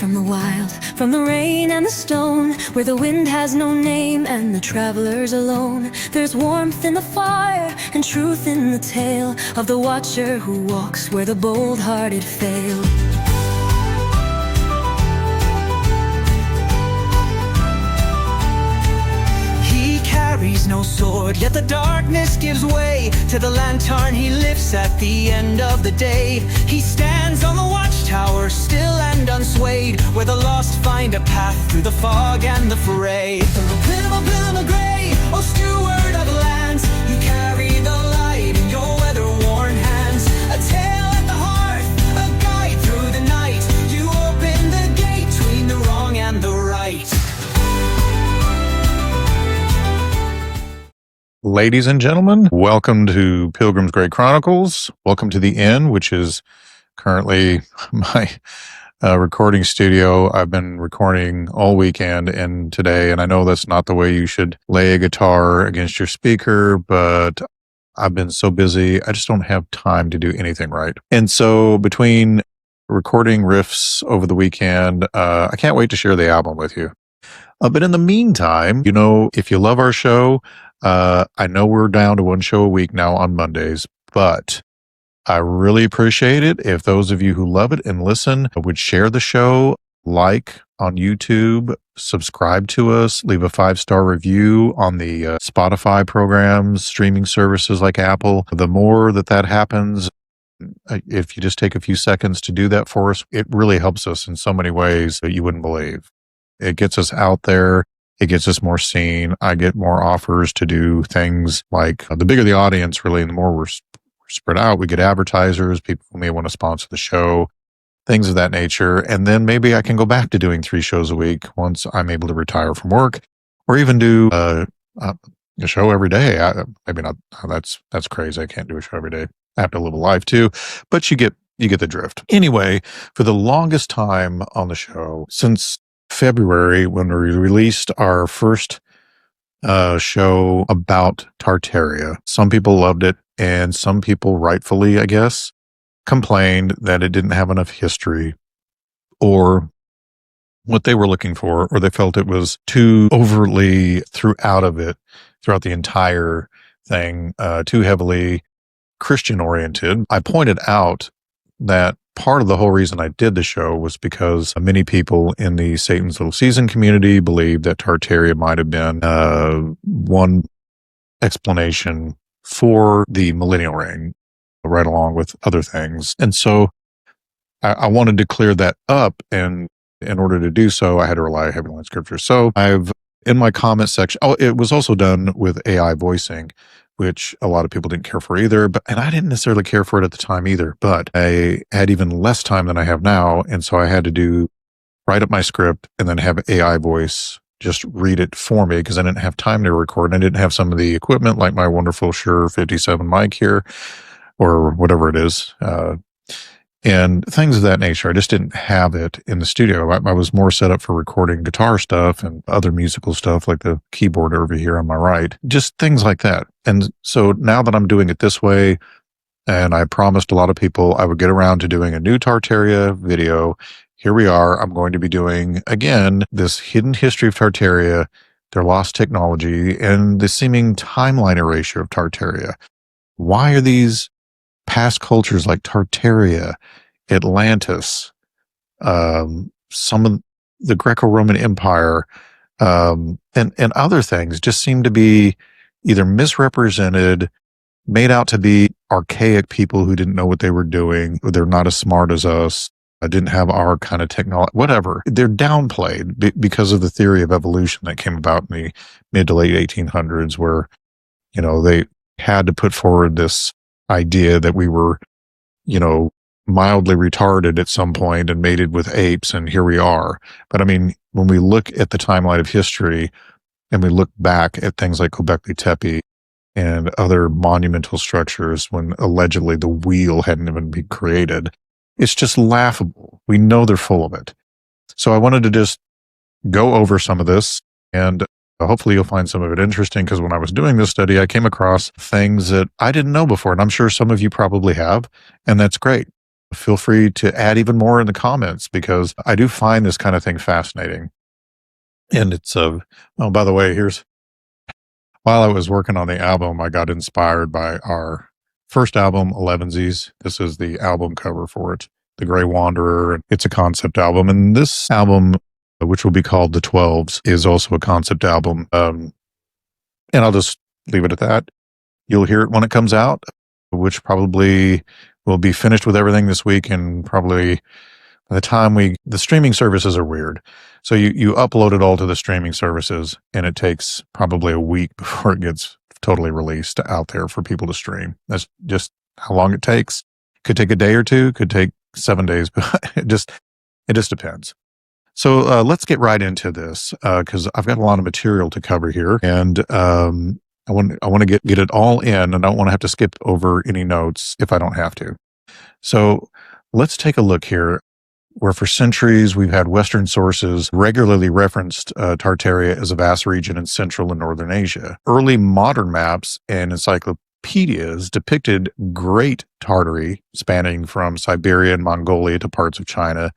from the wild, from the rain and the stone, where the wind has no name and the traveler's alone. There's warmth in the fire and truth in the tale of the watcher who walks where the bold-hearted fail. He carries no sword, yet the darkness gives way to the lantern he lifts at the end of the day. He stands on the watchtower, still and unswayed, where the lost find a path through the fog and the fray. Pilgrim of gray, oh steward of lands, you carry the light in your weather-worn hands. A tale at the hearth, a guide through the night. You open the gate between the wrong and the right. Ladies and gentlemen, welcome to Pilgrim's Great Chronicles. Welcome to the Inn, which is currently my recording studio. I've been recording all weekend and today, and I know that's not the way you should lay a guitar against your speaker, but I've been so busy, I just don't have time to do anything right. And so between recording riffs over the weekend, I can't wait to share the album with you. But in the meantime, you know, if you love our show, I know we're down to one show a week now on Mondays, but I really appreciate it if those of you who love it and listen would share the show, like on YouTube, subscribe to us, leave a 5-star review on the Spotify programs, streaming services like Apple. The more that happens, if you just take a few seconds to do that for us, it really helps us in so many ways that you wouldn't believe. It gets us out there. It gets us more seen. I get more offers to do things like the bigger the audience, really, and the more we're spread out, we get advertisers, people who may want to sponsor the show, things of that nature. And then maybe I can go back to doing 3 shows a week once I'm able to retire from work, or even do a show every day. Maybe not. That's crazy. I can't do a show every day. I have to live a life too, but you get the drift. Anyway, for the longest time on the show, since February, when we released our first show about Tartaria, some people loved it, and some people, rightfully, I guess, complained that it didn't have enough history or what they were looking for, or they felt it was too overtly throughout the entire thing, too heavily Christian-oriented. I pointed out that part of the whole reason I did the show was because many people in the Satan's Little Season community believed that Tartaria might have been one explanation for the millennial reign, right along with other things. And so I wanted to clear that up, and in order to do so, I had to rely heavily on scripture. So I've, in my comment section, it was also done with AI voicing, which a lot of people didn't care for either, and I didn't necessarily care for it at the time either, but I had even less time than I have now, and so I had to write up my script and then have AI voice just read it for me, because I didn't have time to record, and I didn't have some of the equipment like my wonderful Shure 57 mic here, or whatever it is, and things of that nature. I just didn't have it in the studio. I was more set up for recording guitar stuff and other musical stuff, like the keyboard over here on my right, just things like that. And so now that I'm doing it this way, and I promised a lot of people I would get around to doing a new Tartaria video, here we are. I'm going to be doing, again, this hidden history of Tartaria, their lost technology, and the seeming timeline erasure of Tartaria. Why are these past cultures like Tartaria, Atlantis, some of the Greco-Roman Empire, and other things just seem to be either misrepresented, made out to be archaic people who didn't know what they were doing, or they're not as smart as us, didn't have our kind of technology, whatever. They're downplayed because of the theory of evolution that came about in the mid to late 1800s, where, you know, they had to put forward this idea that we were, you know, mildly retarded at some point and mated with apes, and here we are. But I mean, when we look at the timeline of history and we look back at things like Göbekli Tepe and other monumental structures when allegedly the wheel hadn't even been created, it's just laughable. We know they're full of it. So I wanted to just go over some of this, and hopefully you'll find some of it interesting, because when I was doing this study, I came across things that I didn't know before, and I'm sure some of you probably have, and that's great. Feel free to add even more in the comments, because I do find this kind of thing fascinating. And it's, oh, by the way, while I was working on the album, I got inspired by our first album, Elevensies. This is the album cover for it, The Grey Wanderer. It's a concept album. And this album, which will be called The 12s, is also a concept album. And I'll just leave it at that. You'll hear it when it comes out, which probably will be finished with everything this week, and probably by the time the streaming services are weird. So you upload it all to the streaming services, and it takes probably a week before it gets totally released out there for people to stream. That's just how long it takes. Could take a day or two, could take 7 days, but it just depends. So let's get right into this, because I've got a lot of material to cover here, and I want to get it all in, and I don't want to have to skip over any notes if I don't have to. So let's take a look here, where for centuries we've had Western sources regularly referenced Tartaria as a vast region in Central and Northern Asia. Early modern maps and encyclopedias depicted Great Tartary, spanning from Siberia and Mongolia to parts of China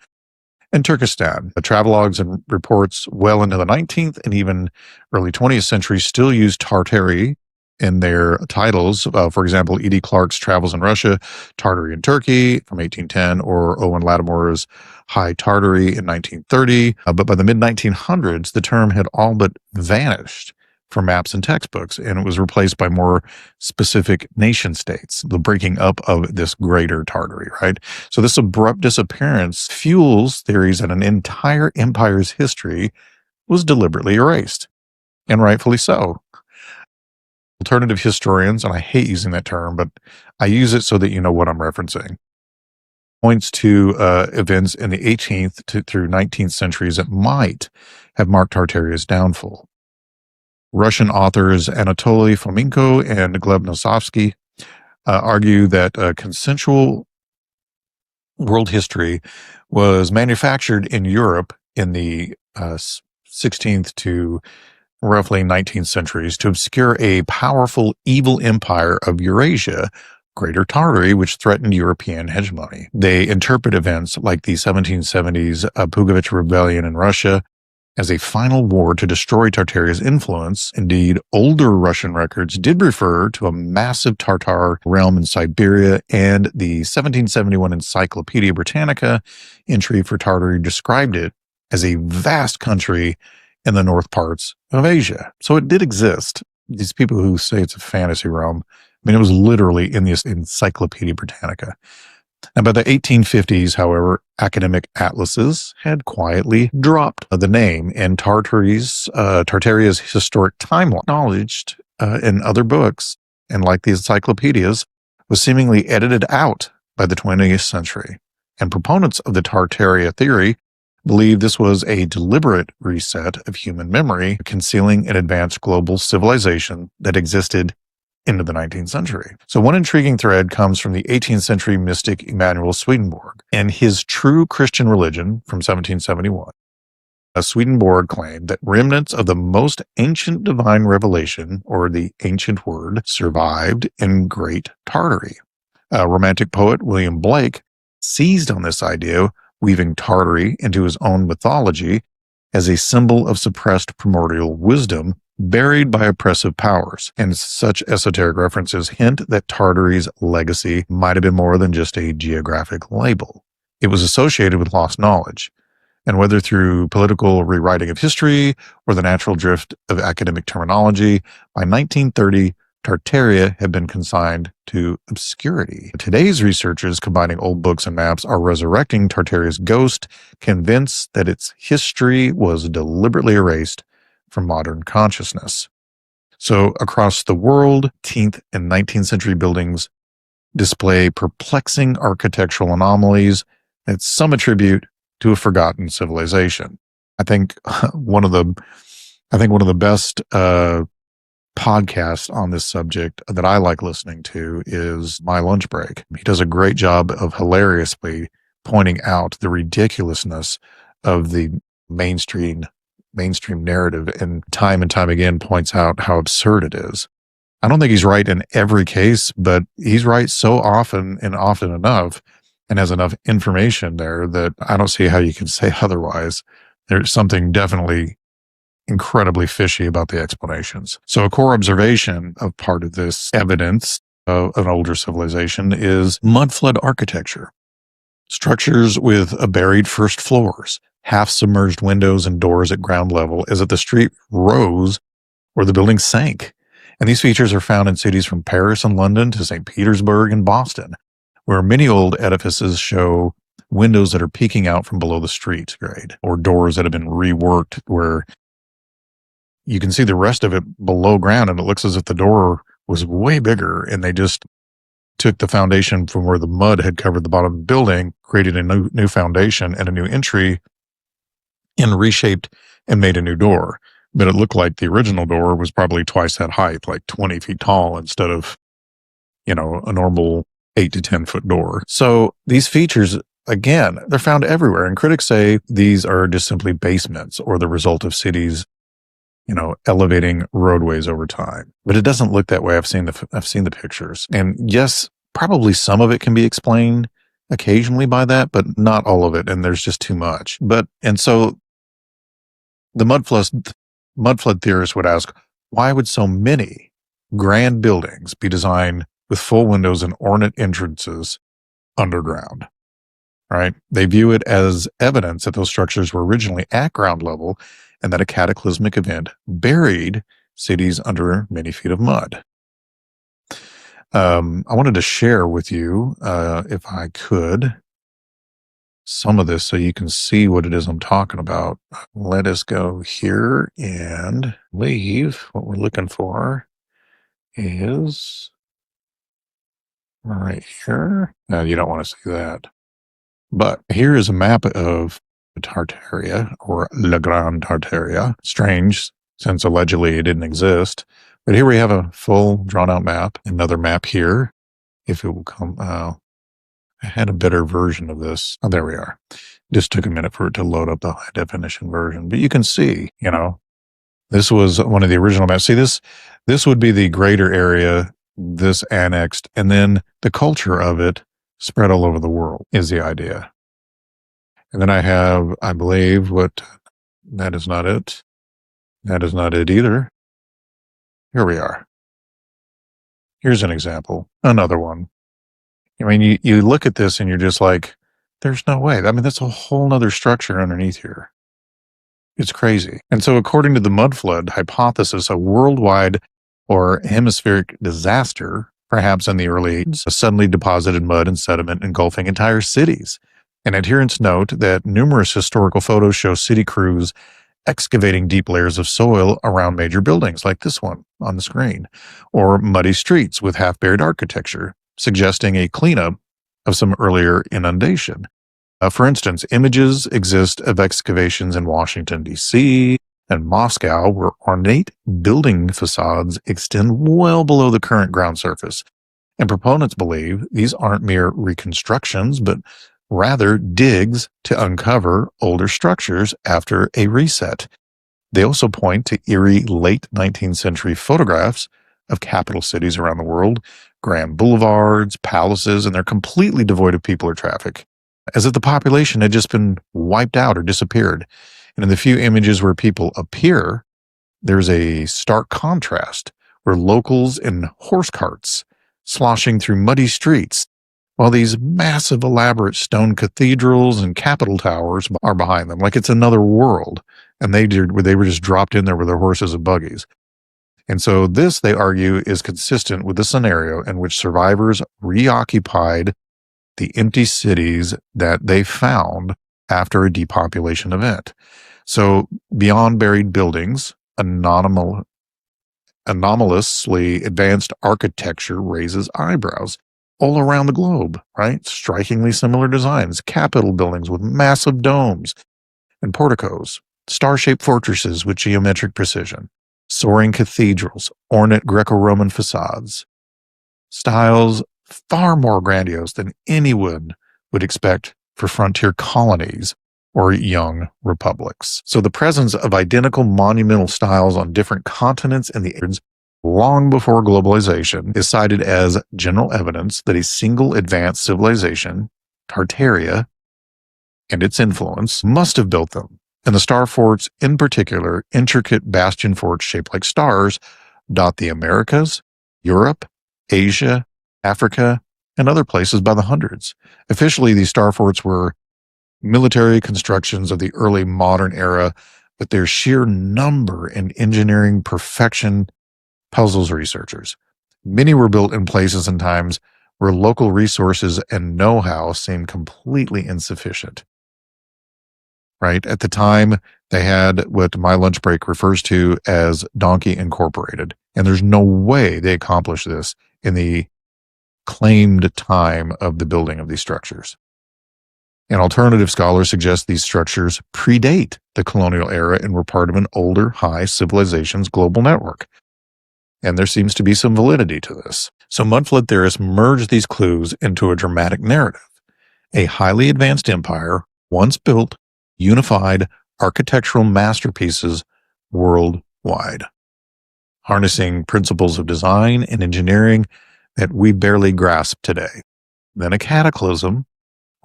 and Turkestan. The travelogues and reports well into the 19th and even early 20th century still use Tartary in their titles. For example, E.D. Clark's Travels in Russia, Tartary in Turkey from 1810, or Owen Lattimore's High Tartary in 1930. But by the mid-1900s, the term had all but vanished from maps and textbooks, and it was replaced by more specific nation states, the breaking up of this greater Tartary, right? So this abrupt disappearance fuels theories that an entire empire's history was deliberately erased, and rightfully so. Alternative historians, and I hate using that term, but I use it so that you know what I'm referencing, points to events in the 18th through 19th centuries that might have marked Tartaria's downfall. Russian authors Anatoly Fomenko and Gleb Nosovsky argue that consensual world history was manufactured in Europe in the 16th to roughly 19th centuries to obscure a powerful evil empire of Eurasia, Greater Tartary, which threatened European hegemony. They interpret events like the 1770s Pugovich Rebellion in Russia as a final war to destroy Tartaria's influence. Indeed, older Russian records did refer to a massive Tartar realm in Siberia, and the 1771 Encyclopedia Britannica entry for Tartary described it as a vast country in the north parts of Asia. So it did exist. These people who say it's a fantasy realm, I mean, it was literally in this Encyclopedia Britannica. And by the 1850s, however, academic atlases had quietly dropped the name, and Tartaria's historic timeline, acknowledged in other books, and like the encyclopedias, was seemingly edited out by the 20th century. And proponents of the Tartaria theory believe this was a deliberate reset of human memory, concealing an advanced global civilization that existed into the 19th century. So one intriguing thread comes from the 18th century mystic Emanuel Swedenborg and his True Christian Religion from 1771. Swedenborg claimed that remnants of the most ancient divine revelation, or the ancient word, survived in Great Tartary. Romantic poet William Blake seized on this idea, weaving Tartary into his own mythology as a symbol of suppressed primordial wisdom buried by oppressive powers, and such esoteric references hint that Tartary's legacy might have been more than just a geographic label. It was associated with lost knowledge, and whether through political rewriting of history or the natural drift of academic terminology, by 1930, Tartaria had been consigned to obscurity. Today's researchers, combining old books and maps, are resurrecting Tartaria's ghost, convinced that its history was deliberately erased from modern consciousness. So across the world, 18th and 19th century buildings display perplexing architectural anomalies that some attribute to a forgotten civilization. I think one of the best podcasts on this subject that I like listening to is My Lunch Break. He does a great job of hilariously pointing out the ridiculousness of the mainstream narrative, and time again points out how absurd it is. I don't think he's right in every case, but he's right so often and often enough and has enough information there that I don't see how you can say otherwise. There's something definitely incredibly fishy about the explanations. So a core observation of part of this evidence of an older civilization is mud-flood architecture. Structures with a buried first floors, half-submerged windows and doors at ground level as if the street rose or the building sank. And these features are found in cities from Paris and London to St. Petersburg and Boston, where many old edifices show windows that are peeking out from below the street grade, or doors that have been reworked where you can see the rest of it below ground, and it looks as if the door was way bigger, and they just took the foundation from where the mud had covered the bottom of the building, created a new foundation and a new entry, and reshaped and made a new door. But it looked like the original door was probably twice that height, like 20 feet tall instead of, a normal 8 to 10 foot door. So these features, again, they're found everywhere. And critics say these are just simply basements or the result of cities, elevating roadways over time. But it doesn't look that way. I've seen the pictures. And yes, probably some of it can be explained occasionally by that, but not all of it. And there's just too much. And so the mud flood theorists would ask, why would so many grand buildings be designed with full windows and ornate entrances underground? Right? They view it as evidence that those structures were originally at ground level and that a cataclysmic event buried cities under many feet of mud. I wanted to share with you, if I could, some of this so you can see what it is I'm talking about. Let us go here and leave. What we're looking for is right here. No, you don't want to see that. But here is a map of Tartaria, or La Grande Tartaria. Strange, since allegedly it didn't exist. But here we have a full drawn-out map. Another map here, if it will come. I had a better version of this. Oh, there we are. Just took a minute for it to load up the high-definition version. But you can see, this was one of the original maps. See, this would be the greater area, this annexed, and then the culture of it spread all over the world is the idea. And then I have, I believe, that is not it. That is not it either. Here we are. Here's an example. Another one. I mean, you look at this and you're just like, there's no way. I mean, that's a whole nother structure underneath here. It's crazy. And so according to the mud flood hypothesis, a worldwide or hemispheric disaster, perhaps in the early 80s, suddenly deposited mud and sediment engulfing entire cities. And adherents note that numerous historical photos show city crews excavating deep layers of soil around major buildings, like this one on the screen, or muddy streets with half-buried architecture, suggesting a cleanup of some earlier inundation. For instance, images exist of excavations in Washington, D.C., and Moscow, where ornate building facades extend well below the current ground surface. And proponents believe these aren't mere reconstructions, but rather digs to uncover older structures after a reset. They also point to eerie late 19th century photographs of capital cities around the world, grand boulevards, palaces, and they're completely devoid of people or traffic, as if the population had just been wiped out or disappeared. And in the few images where people appear, there's a stark contrast where locals in horse carts sloshing through muddy streets, while these massive, elaborate stone cathedrals and capitol towers are behind them, like it's another world. And they were just dropped in there with their horses and buggies. And so this, they argue, is consistent with the scenario in which survivors reoccupied the empty cities that they found after a depopulation event. So beyond buried buildings, anomalously advanced architecture raises eyebrows all around the globe, right? Strikingly similar designs, capitol buildings with massive domes and porticos, star-shaped fortresses with geometric precision, soaring cathedrals, ornate Greco-Roman facades, styles far more grandiose than anyone would expect for frontier colonies or young republics. So the presence of identical monumental styles on different continents in the ages long before globalization is cited as general evidence that a single advanced civilization Tartaria and its influence must have built them. And the star forts, in particular, intricate bastion forts shaped like stars, dot the Americas, Europe, Asia, Africa, and other places by the hundreds. Officially, these star forts were military constructions of the early modern era, but their sheer number and engineering perfection puzzles researchers. Many were built in places and times where local resources and know-how seemed completely insufficient. Right? At the time, they had what my lunch break refers to as Donkey Incorporated. And there's no way they accomplished this in the claimed time of the building of these structures. And alternative scholars suggest these structures predate the colonial era and were part of an older, high civilization's global network. And there seems to be some validity to this. So mudflood theorists merge these clues into a dramatic narrative. A highly advanced empire, once built, unified architectural masterpieces worldwide, harnessing principles of design and engineering that we barely grasp today. Then a cataclysm,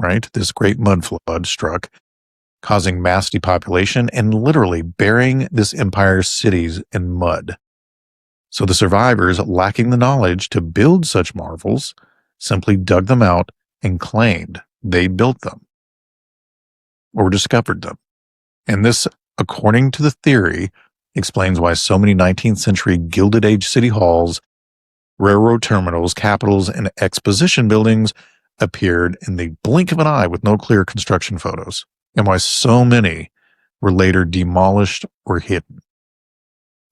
right? This great mud flood struck, causing mass depopulation and literally burying this empire's cities in mud. So the survivors, lacking the knowledge to build such marvels, simply dug them out and claimed they built them or discovered them. And this, according to the theory, explains why so many 19th century Gilded Age city halls, railroad terminals, capitals, and exposition buildings appeared in the blink of an eye with no clear construction photos, and why so many were later demolished or hidden.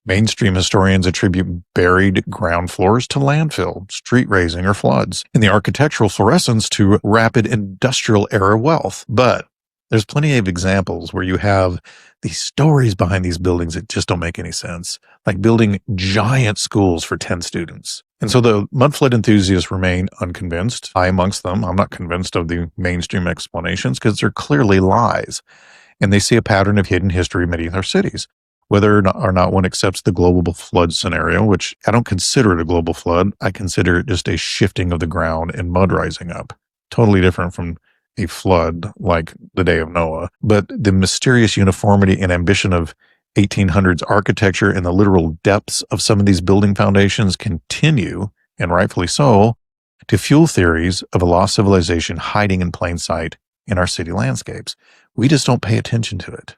Mainstream historians attribute buried ground floors to landfill, street raising, or floods, and the architectural fluorescence to rapid industrial era wealth. But there's plenty of examples where you have these stories behind these buildings that just don't make any sense, like building giant schools for 10 students. And so the mudflood enthusiasts remain unconvinced. I amongst them, I'm not convinced of the mainstream explanations because they're clearly lies. And they see a pattern of hidden history beneath our cities. Whether or not one accepts the global flood scenario, which I don't consider it a global flood, I consider it just a shifting of the ground and mud rising up. Totally different from a flood like the day of Noah. But the mysterious uniformity and ambition of 1800s architecture and the literal depths of some of these building foundations continue, and rightfully so, to fuel theories of a lost civilization hiding in plain sight in our city landscapes. We just don't pay attention to it.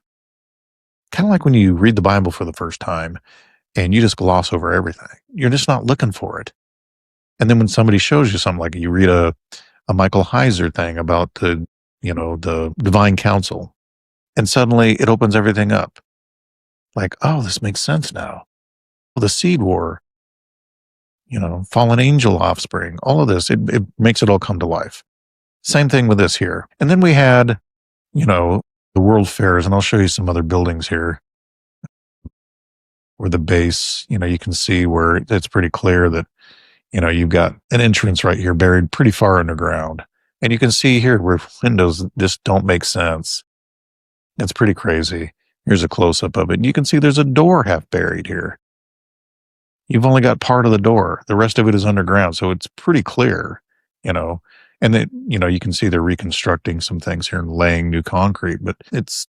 Kind of like when you read the Bible for the first time and you just gloss over everything. You're just not looking for it. And then when somebody shows you something, like you read a Michael Heiser thing about the divine council, and suddenly it opens everything up. Like, oh, this makes sense now. The seed war, fallen angel offspring, all of this, it makes it all come to life. Same thing with this here. And then we had, the World Fairs, and I'll show you some other buildings here where the base, you can see where it's pretty clear that, you've got an entrance right here buried pretty far underground. And you can see here where windows just don't make sense. It's pretty crazy. Here's a close-up of it. And you can see there's a door half buried here. You've only got part of the door. The rest of it is underground. So it's pretty clear, And then, you can see they're reconstructing some things here and laying new concrete, but it's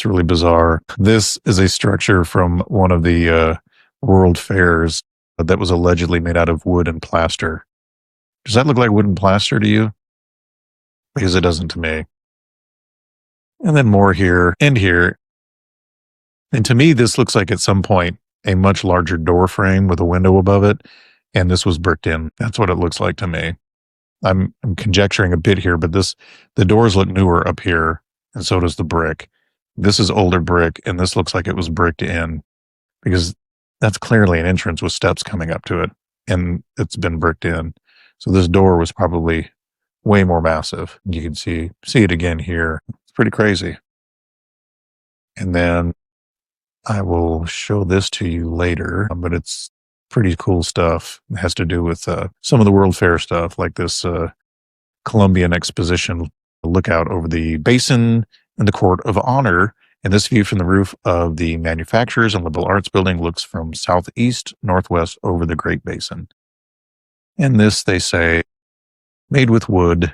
really bizarre. This is a structure from one of the World Fairs that was allegedly made out of wood and plaster. Does that look like wood and plaster to you? Because it doesn't to me. And then more here and here. And to me, this looks like at some point a much larger door frame with a window above it. And this was bricked in. That's what it looks like to me. I'm conjecturing a bit here, but the doors look newer up here, and so does the brick. This is older brick, and this looks like it was bricked in because that's clearly an entrance with steps coming up to it, and it's been bricked in. So this door was probably way more massive. You can see it again here. It's pretty crazy. And then I will show this to you later, but it's pretty cool stuff. It has to do with some of the World Fair stuff, like this Columbian Exposition lookout over the basin and the Court of Honor. And this view from the roof of the Manufacturers and Liberal Arts Building looks from southeast, northwest over the Great Basin. And this, they say, made with wood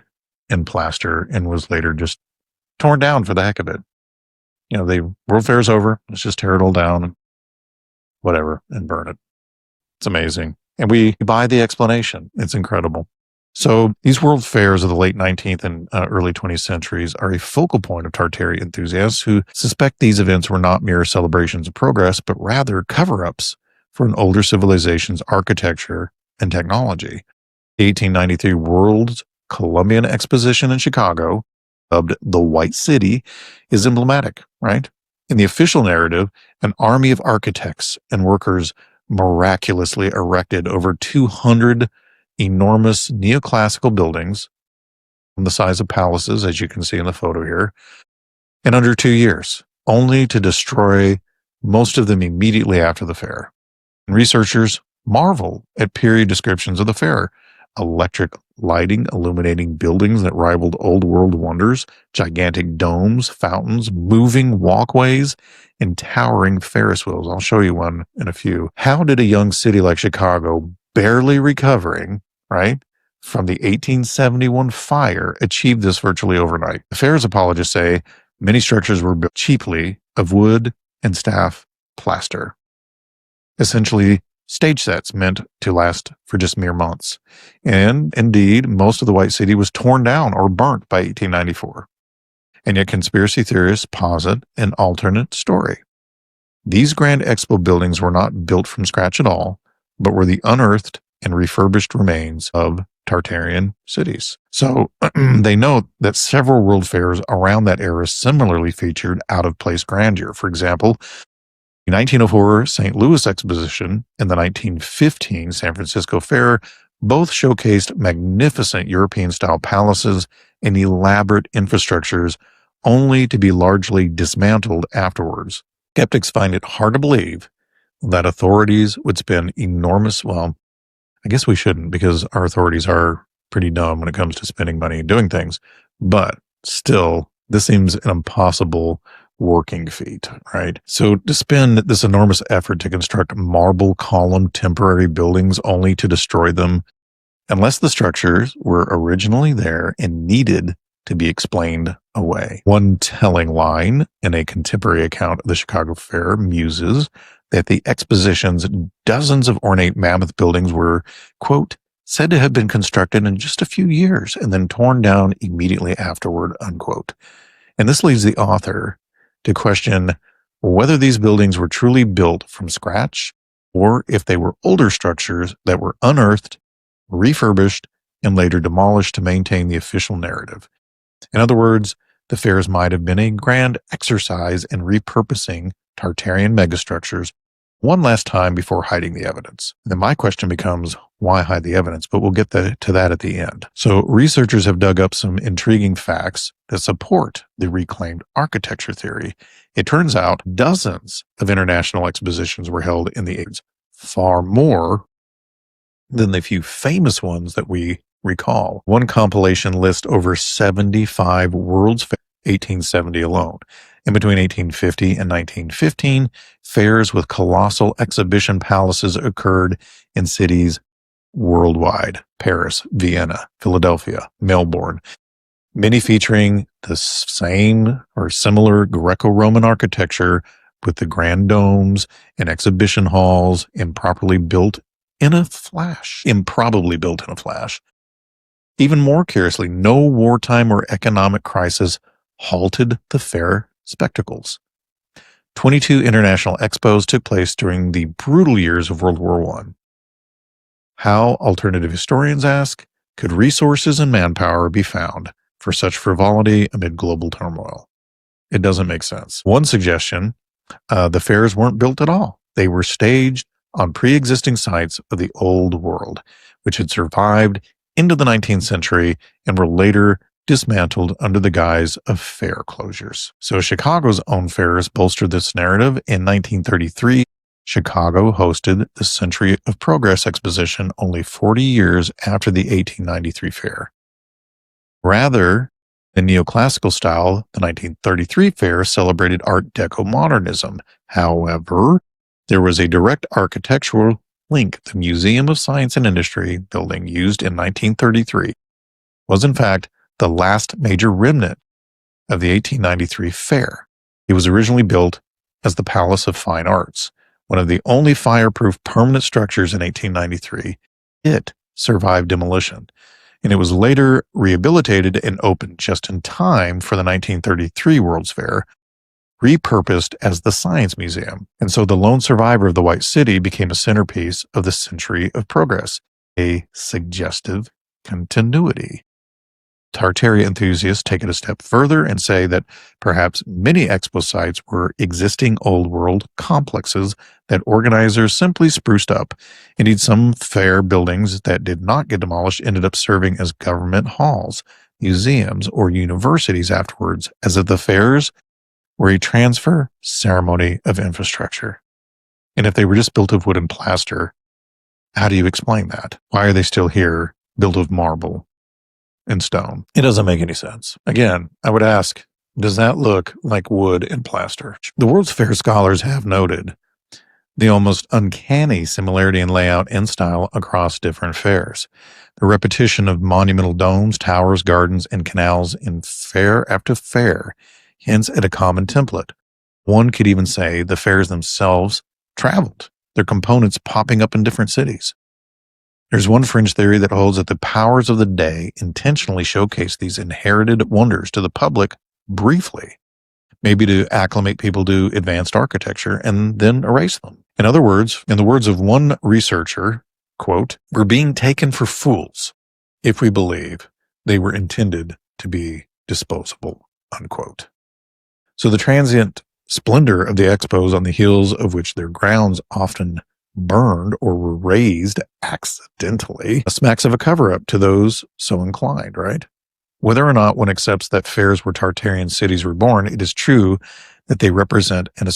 in plaster and was later just torn down for the heck of it. The World Fair's over. Let's just tear it all down and whatever and burn it. It's amazing. And we buy the explanation. It's incredible. So these World Fairs of the late 19th and early 20th centuries are a focal point of Tartaria enthusiasts who suspect these events were not mere celebrations of progress, but rather cover-ups for an older civilization's architecture and technology. The 1893 World's Columbian Exposition in Chicago, dubbed the White City, is emblematic, right? In the official narrative, an army of architects and workers miraculously erected over 200 enormous neoclassical buildings the size of palaces, as you can see in the photo here, in under 2 years, only to destroy most of them immediately after the fair. And researchers marvel at period descriptions of the fair. Electric lighting illuminating buildings that rivaled old world wonders, gigantic domes, fountains, moving walkways, and towering Ferris wheels. I'll show you one in a few. How did a young city like Chicago, barely recovering, right, from the 1871 fire, achieve this virtually overnight? The fair's apologists say many structures were built cheaply of wood and staff plaster. Essentially, stage sets meant to last for just mere months. And indeed, most of the White City was torn down or burnt by 1894. And yet conspiracy theorists posit an alternate story. These grand expo buildings were not built from scratch at all, but were the unearthed and refurbished remains of Tartarian cities. So they note that several world fairs around that era similarly featured out-of-place grandeur. For example, the 1904 St. Louis Exposition and the 1915 San Francisco Fair both showcased magnificent European-style palaces and elaborate infrastructures, only to be largely dismantled afterwards. Skeptics find it hard to believe that authorities would spend enormous, well, I guess we shouldn't, because our authorities are pretty dumb when it comes to spending money and doing things, but still, this seems an impossible working feat, right? So to spend this enormous effort to construct marble column temporary buildings only to destroy them, unless the structures were originally there and needed to be explained away. One telling line in a contemporary account of the Chicago Fair muses that the exposition's dozens of ornate mammoth buildings were, quote, said to have been constructed in just a few years and then torn down immediately afterward, unquote. And this leads the author to question whether these buildings were truly built from scratch or if they were older structures that were unearthed, refurbished, and later demolished to maintain the official narrative. In other words, the fairs might have been a grand exercise in repurposing Tartarian megastructures one last time before hiding the evidence. Then my question becomes, why hide the evidence? But we'll get to that at the end. So researchers have dug up some intriguing facts that support the reclaimed architecture theory. It turns out dozens of international expositions were held in the 80s, far more than the few famous ones that we recall. One compilation lists over 75 World's Fairs, 1870 alone. In between 1850 and 1915, fairs with colossal exhibition palaces occurred in cities worldwide: Paris, Vienna, Philadelphia, Melbourne, many featuring the same or similar Greco-Roman architecture with the grand domes and exhibition halls improbably built in a flash. Even more curiously, no wartime or economic crisis halted the fair spectacles. 22 international expos took place during the brutal years of World War I. How, alternative historians ask, could resources and manpower be found for such frivolity amid global turmoil? It doesn't make sense. One suggestion, the fairs weren't built at all. They were staged on pre-existing sites of the old world, which had survived into the 19th century and were later dismantled under the guise of fair closures. So Chicago's own fairs bolstered this narrative. In 1933, Chicago hosted the Century of Progress exposition only 40 years after the 1893 fair. Rather than neoclassical style, the 1933 fair celebrated Art Deco modernism. However, there was a direct architectural link. The Museum of Science and Industry building used in 1933 was in fact the last major remnant of the 1893 fair. It was originally built as the Palace of Fine Arts, one of the only fireproof permanent structures in 1893. It survived demolition, and it was later rehabilitated and opened just in time for the 1933 World's Fair, repurposed as the Science Museum. And so the lone survivor of the White City became a centerpiece of the Century of Progress, a suggestive continuity. Tartaria enthusiasts take it a step further and say that perhaps many expo sites were existing old world complexes that organizers simply spruced up. Indeed, some fair buildings that did not get demolished ended up serving as government halls, museums, or universities afterwards, as if the fairs were a transfer ceremony of infrastructure. And if they were just built of wood and plaster, how do you explain that? Why are they still here, built of marble and stone? It doesn't make any sense. Again, I would ask, does that look like wood and plaster? The World's Fair scholars have noted the almost uncanny similarity in layout and style across different fairs. The repetition of monumental domes, towers, gardens, and canals in fair after fair hints at a common template. One could even say the fairs themselves traveled, their components popping up in different cities. There's one fringe theory that holds that the powers of the day intentionally showcase these inherited wonders to the public briefly, maybe to acclimate people to advanced architecture and then erase them. In other words, in the words of one researcher, quote, "We're being taken for fools if we believe they were intended to be disposable," unquote. So the transient splendor of the expos, on the heels of which their grounds often burned or were razed accidentally, smacks of a cover-up to those so inclined, right? Whether or not one accepts that fairs where Tartarian cities were born, it is true that they represent an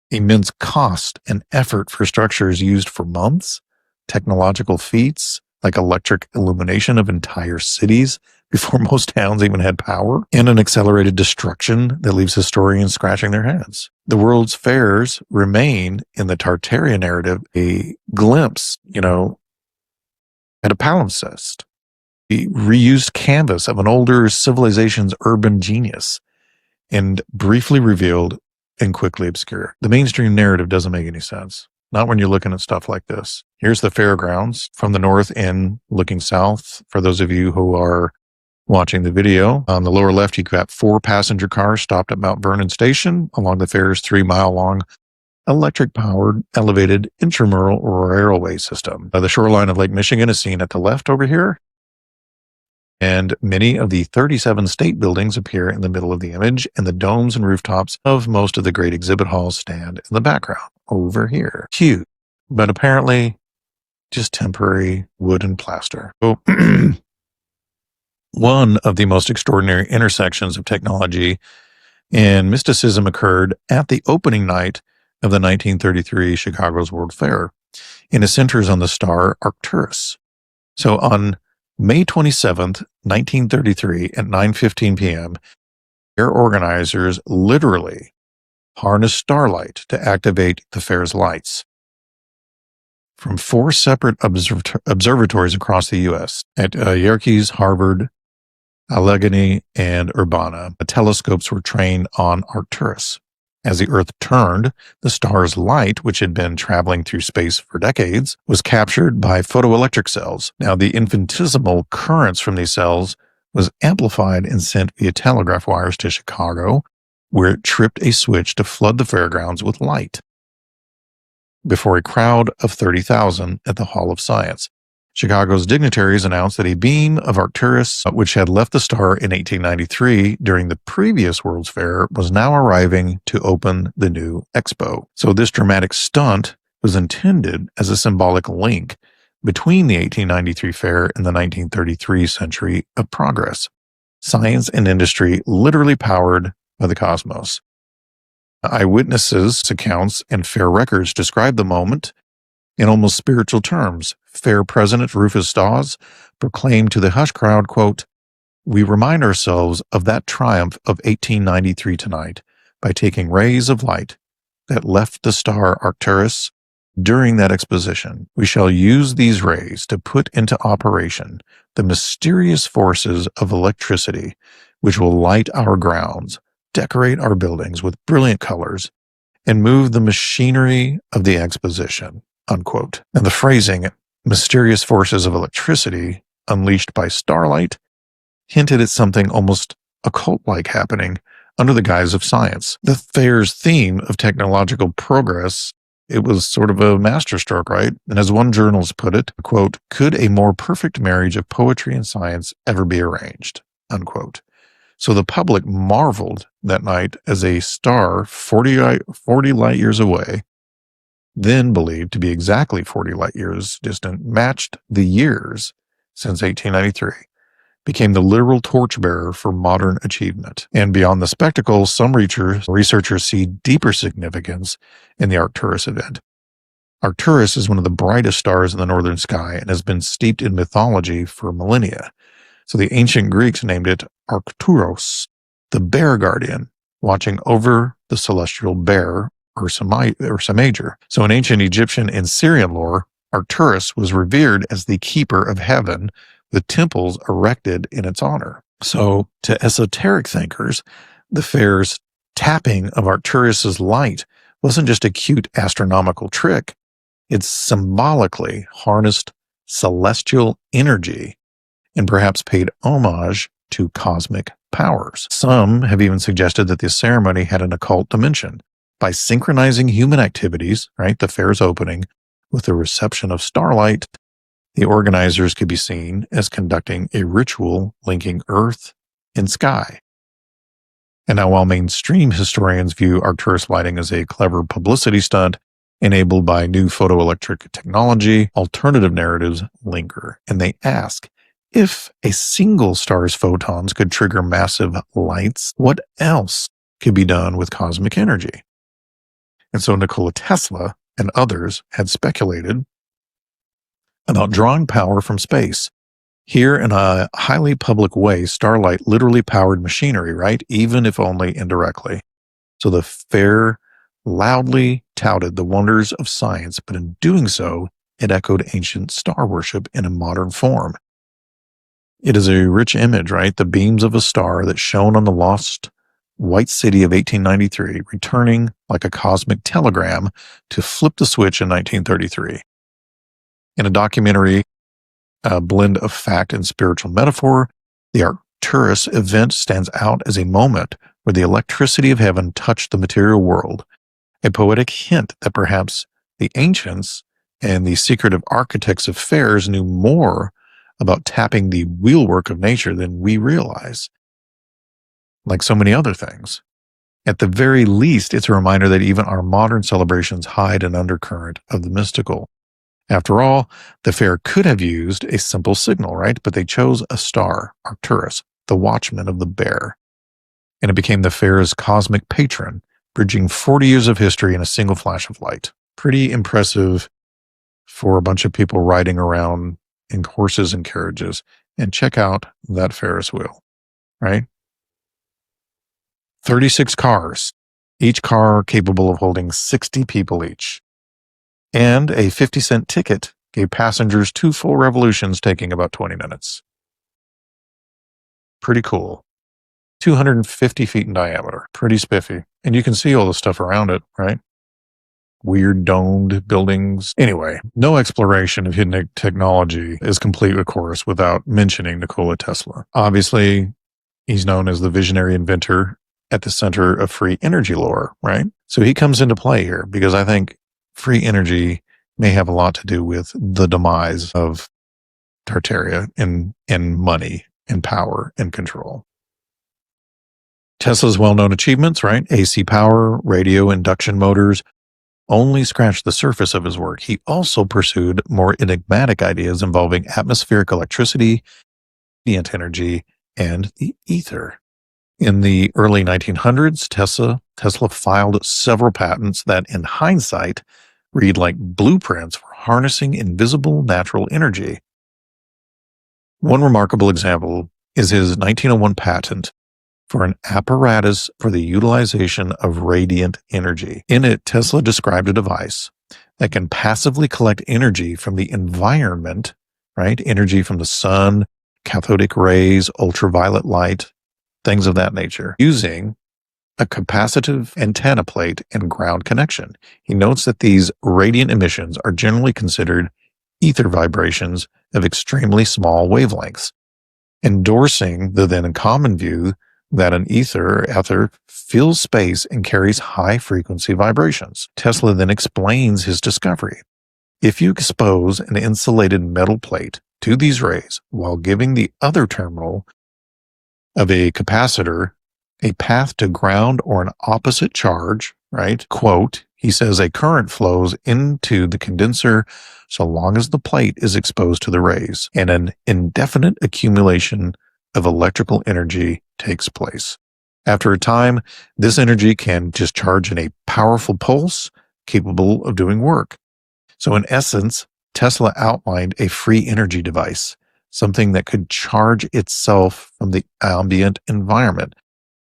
immense cost and effort for structures used for months, technological feats like electric illumination of entire cities before most towns even had power, and an accelerated destruction that leaves historians scratching their heads. The World's Fairs remain, in the Tartaria narrative, a glimpse, at a palimpsest, a reused canvas of an older civilization's urban genius, and briefly revealed and quickly obscured. The mainstream narrative doesn't make any sense. Not when you're looking at stuff like this. Here's the fairgrounds from the north end looking south. For those of you who are watching the video, on the lower left, you've got 4 passenger cars stopped at Mount Vernon Station along the fair's 3-mile-long electric-powered elevated intramural railway system. The shoreline of Lake Michigan is seen at the left over here, and many of the 37 state buildings appear in the middle of the image, and the domes and rooftops of most of the great exhibit halls stand in the background over here. Cute, but apparently just temporary wood and plaster. So, one of the most extraordinary intersections of technology and mysticism occurred at the opening night of the 1933 Chicago's World Fair, and it centers on the star Arcturus. So on May 27th, 1933 at 9:15 p.m., fair organizers literally harnessed starlight to activate the fair's lights. From 4 separate observatories across the U.S. at Yerkes, Harvard, Allegheny, and Urbana, the telescopes were trained on Arcturus. As the Earth turned, the star's light, which had been traveling through space for decades, was captured by photoelectric cells. Now, the infinitesimal currents from these cells was amplified and sent via telegraph wires to Chicago, where it tripped a switch to flood the fairgrounds with light. Before a crowd of 30,000 at the Hall of Science, Chicago's dignitaries announced that a beam of Arcturus, which had left the star in 1893 during the previous World's Fair, was now arriving to open the new expo. So this dramatic stunt was intended as a symbolic link between the 1893 fair and the 1933 Century of Progress. Science and industry literally powered by the cosmos. Eyewitnesses' accounts and fair records describe the moment in almost spiritual terms. Fair President Rufus Dawes proclaimed to the hushed crowd, quote, "We remind ourselves of that triumph of 1893 tonight by taking rays of light that left the star Arcturus During that exposition, we shall use these rays to put into operation the mysterious forces of electricity, which will light our grounds, decorate our buildings with brilliant colors, and move the machinery of the exposition," unquote. And the phrasing, mysterious forces of electricity unleashed by starlight, hinted at something almost occult-like happening under the guise of science. The fair's theme of technological progress, it was sort of a masterstroke, right? And as one journalist put it, quote, "Could a more perfect marriage of poetry and science ever be arranged?" Unquote. So the public marveled that night as a star 40 light years away, then believed to be exactly 40 light years distant, matched the years since 1893, became the literal torchbearer for modern achievement. And beyond the spectacle, some researchers see deeper significance in the Arcturus event. Arcturus is one of the brightest stars in the northern sky and has been steeped in mythology for millennia. So the ancient Greeks named it Arcturos, the bear guardian, watching over the celestial bear, Ursa Major. So in ancient Egyptian and Syrian lore, Arcturus was revered as the keeper of heaven, with temples erected in its honor. So to esoteric thinkers, the fair's tapping of Arcturus's light wasn't just a cute astronomical trick. It symbolically harnessed celestial energy and perhaps paid homage to cosmic powers. Some have even suggested that this ceremony had an occult dimension. By synchronizing human activities, right, the fair's opening, with the reception of starlight, the organizers could be seen as conducting a ritual linking earth and sky. And now, while mainstream historians view Arcturus lighting as a clever publicity stunt enabled by new photoelectric technology, alternative narratives linger, and they ask, if a single star's photons could trigger massive lights, what else could be done with cosmic energy? And so Nikola Tesla and others had speculated about drawing power from space. Here, in a highly public way, starlight literally powered machinery, right? Even if only indirectly. So the fair loudly touted the wonders of science, but in doing so, it echoed ancient star worship in a modern form. It is a rich image, right? The beams of a star that shone on the lost white city of 1893, returning like a cosmic telegram to flip the switch in 1933. In a documentary, a blend of fact and spiritual metaphor, the Arcturus event stands out as a moment where the electricity of heaven touched the material world, a poetic hint that perhaps the ancients and the secretive architects of fairs knew more about tapping the wheelwork of nature than we realize. Like so many other things. At the very least, it's a reminder that even our modern celebrations hide an undercurrent of the mystical. After all, the fair could have used a simple signal, right? But they chose a star, Arcturus, the watchman of the bear. And it became the fair's cosmic patron, bridging 40 years of history in a single flash of light. Pretty impressive for a bunch of people riding around in horses and carriages. And check out that Ferris wheel, right? 36 cars, each car capable of holding 60 people each. And a 50-cent ticket gave passengers 2 full revolutions, taking about 20 minutes. Pretty cool. 250 feet in diameter. Pretty spiffy. And you can see all the stuff around it, right? Weird domed buildings. Anyway, no exploration of hidden technology is complete, of course, without mentioning Nikola Tesla. Obviously, he's known as the visionary inventor at the center of free energy lore, right? So he comes into play here because I think free energy may have a lot to do with the demise of Tartaria and money and power and control. Tesla's well-known achievements, right? AC power, radio induction motors, only scratched the surface of his work. He also pursued more enigmatic ideas involving atmospheric electricity, radiant energy, and the ether. In the early 1900s, Tesla filed several patents that, in hindsight, read like blueprints for harnessing invisible natural energy. One remarkable example is his 1901 patent for an apparatus for the utilization of radiant energy. In it, Tesla described a device that can passively collect energy from the environment, right? Energy from the sun, cathodic rays, ultraviolet light, things of that nature, using a capacitive antenna plate and ground connection. He notes that these radiant emissions are generally considered ether vibrations of extremely small wavelengths, endorsing the then common view that an ether fills space and carries high frequency vibrations. Tesla then explains his discovery. If you expose an insulated metal plate to these rays while giving the other terminal of a capacitor a path to ground or an opposite charge, right? Quote, he says a current flows into the condenser so long as the plate is exposed to the rays, and an indefinite accumulation of electrical energy takes place. After a time, this energy can discharge in a powerful pulse capable of doing work. So in essence, Tesla outlined a free energy device, something that could charge itself from the ambient environment,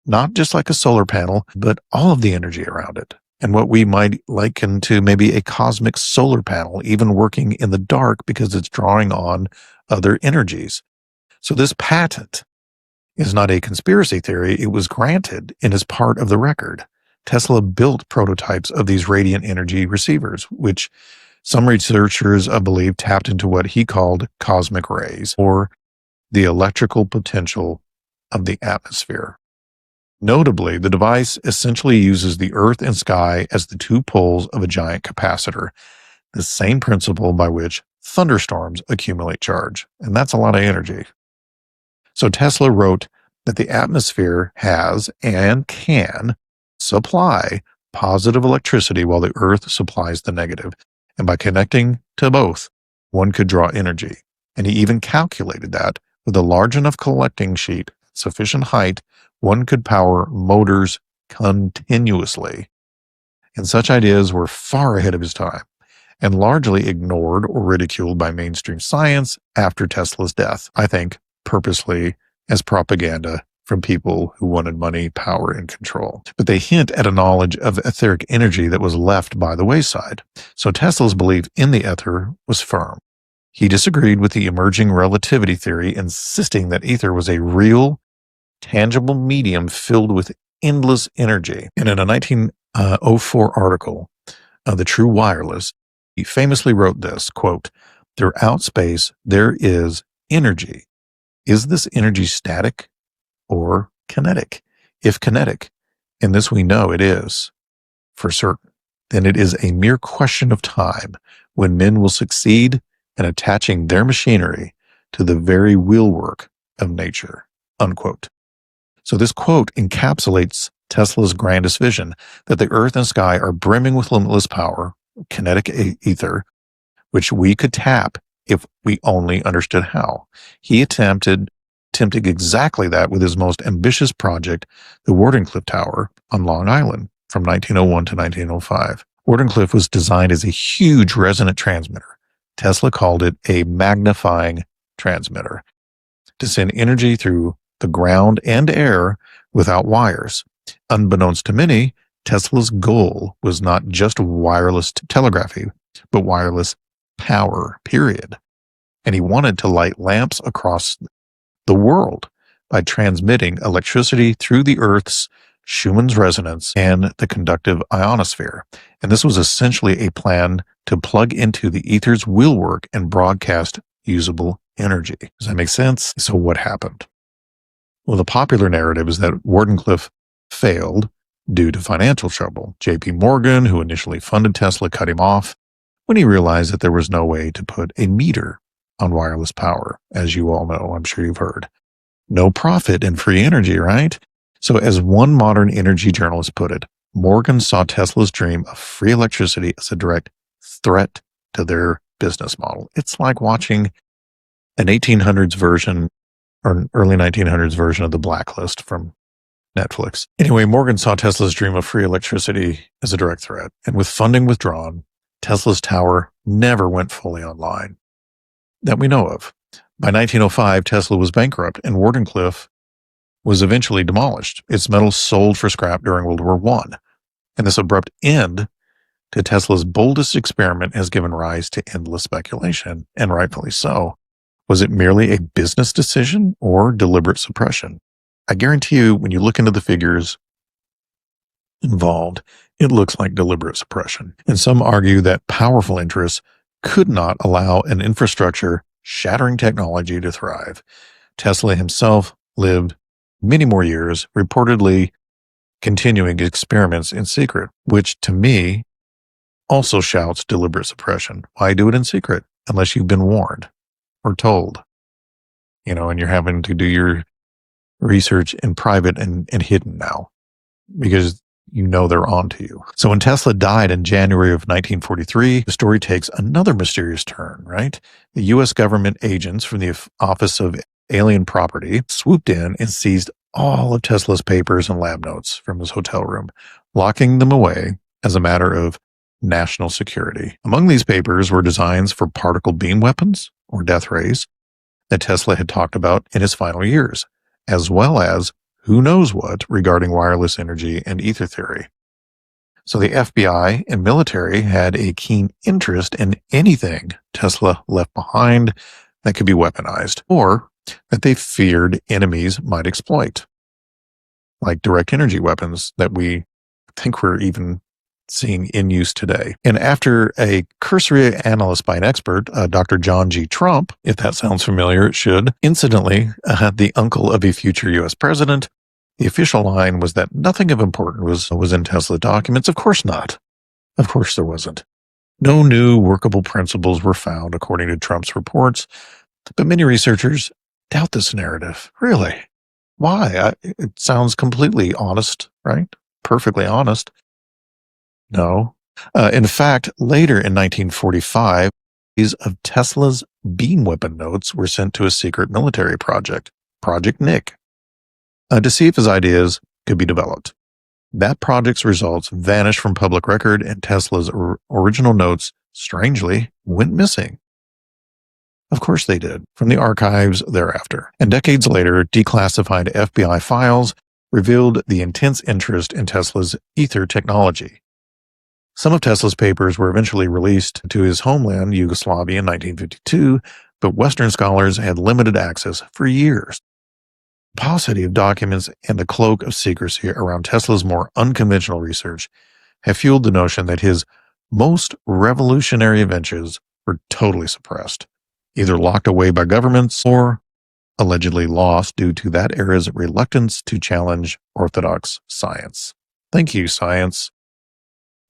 not just like a solar panel, but all of the energy around it. And what we might liken to maybe a cosmic solar panel, even working in the dark because it's drawing on other energies. So this patent is not a conspiracy theory. It was granted and is part of the record. Tesla built prototypes of these radiant energy receivers, which some researchers believe tapped into what he called cosmic rays, or the electrical potential of the atmosphere. Notably, the device essentially uses the earth and sky as the two poles of a giant capacitor, the same principle by which thunderstorms accumulate charge. And that's a lot of energy. So Tesla wrote that the atmosphere has and can supply positive electricity while the earth supplies the negative. And by connecting to both, one could draw energy. And he even calculated that with a large enough collecting sheet, sufficient height, one could power motors continuously. And such ideas were far ahead of his time and largely ignored or ridiculed by mainstream science after Tesla's death, I think purposely as propaganda from people who wanted money, power, and control. But they hint at a knowledge of etheric energy that was left by the wayside. So Tesla's belief in the ether was firm. He disagreed with the emerging relativity theory, insisting that ether was a real, tangible medium filled with endless energy. And in a 1904 article, The True Wireless, he famously wrote this, quote, "Throughout space, there is energy. Is this energy static or kinetic? If kinetic, and this we know it is for certain, then it is a mere question of time when men will succeed in attaching their machinery to the very wheelwork of nature," unquote. So this quote encapsulates Tesla's grandest vision that the earth and sky are brimming with limitless power, kinetic ether, which we could tap if we only understood how. He attempted exactly that with his most ambitious project, the Wardenclyffe Tower on Long Island from 1901 to 1905. Wardenclyffe was designed as a huge resonant transmitter. Tesla called it a magnifying transmitter to send energy through the ground and air without wires. Unbeknownst to many, Tesla's goal was not just wireless telegraphy, but wireless power, period. And he wanted to light lamps across the world by transmitting electricity through the Earth's Schumann's resonance and the conductive ionosphere. And this was essentially a plan to plug into the ether's wheelwork and broadcast usable energy. Does that make sense? So what happened? Well, the popular narrative is that Wardenclyffe failed due to financial trouble. J.P. Morgan, who initially funded Tesla, cut him off when he realized that there was no way to put a meter on wireless power. As you all know, I'm sure you've heard. No profit in free energy, right? So as one modern energy journalist put it, Morgan saw Tesla's dream of free electricity as a direct threat to their business model. It's like watching an 1800s version or an early 1900s version of The Blacklist from Netflix. Anyway, Morgan saw Tesla's dream of free electricity as a direct threat. And with funding withdrawn, Tesla's tower never went fully online that we know of. By 1905, Tesla was bankrupt and Wardenclyffe was eventually demolished. Its metals sold for scrap during World War I. And this abrupt end to Tesla's boldest experiment has given rise to endless speculation, and rightfully so. Was it merely a business decision or deliberate suppression? I guarantee you, when you look into the figures involved, it looks like deliberate suppression. And some argue that powerful interests could not allow an infrastructure shattering technology to thrive. Tesla himself lived many more years, reportedly continuing experiments in secret, which to me also shouts deliberate suppression. Why do it in secret unless you've been warned or told? And you're having to do your research in private and hidden now because they're on to you. So when Tesla died in January of 1943, the story takes another mysterious turn, right? The U.S. government agents from the Office of Alien Property swooped in and seized all of Tesla's papers and lab notes from his hotel room, locking them away as a matter of national security. Among these papers were designs for particle beam weapons, or death rays, that Tesla had talked about in his final years, as well as who knows what regarding wireless energy and ether theory. So the FBI and military had a keen interest in anything Tesla left behind that could be weaponized or that they feared enemies might exploit, like direct energy weapons that we think we're even seeing in use today. And after a cursory analysis by an expert, Dr. John G. Trump, if that sounds familiar, it should, incidentally, the uncle of a future U.S. president, the official line was that nothing of importance was in Tesla documents. Of course not. Of course there wasn't. No new workable principles were found, according to Trump's reports, but many researchers doubt this narrative. Really? Why? It sounds completely honest, right? Perfectly honest. No. In fact, later in 1945, copies of Tesla's beam weapon notes were sent to a secret military project, Project Nick, to see if his ideas could be developed. That project's results vanished from public record, and Tesla's original notes, strangely, went missing. Of course they did, from the archives thereafter. And decades later, declassified FBI files revealed the intense interest in Tesla's ether technology. Some of Tesla's papers were eventually released to his homeland, Yugoslavia, in 1952, but Western scholars had limited access for years. The paucity of documents and the cloak of secrecy around Tesla's more unconventional research have fueled the notion that his most revolutionary inventions were totally suppressed, either locked away by governments or allegedly lost due to that era's reluctance to challenge orthodox science. Thank you, science,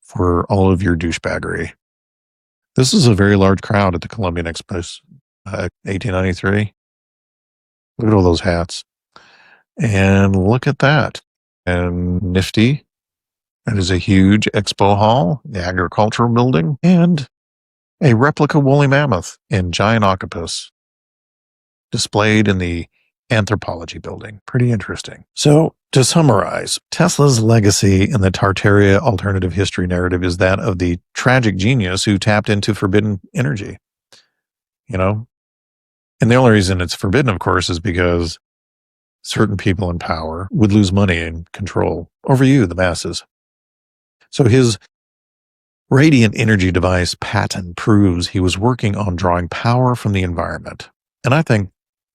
for all of your douchebaggery. This is a very large crowd at the Columbian Expo, 1893. Look at all those hats. And look at that. And nifty. That is a huge expo hall, the agricultural building, and a replica woolly mammoth and giant octopus displayed in the anthropology building. Pretty interesting. So, to summarize, Tesla's legacy in the Tartaria alternative history narrative is that of the tragic genius who tapped into forbidden energy. And the only reason it's forbidden, of course, is because certain people in power would lose money and control over you, the masses. So his radiant energy device patent proves he was working on drawing power from the environment. And I think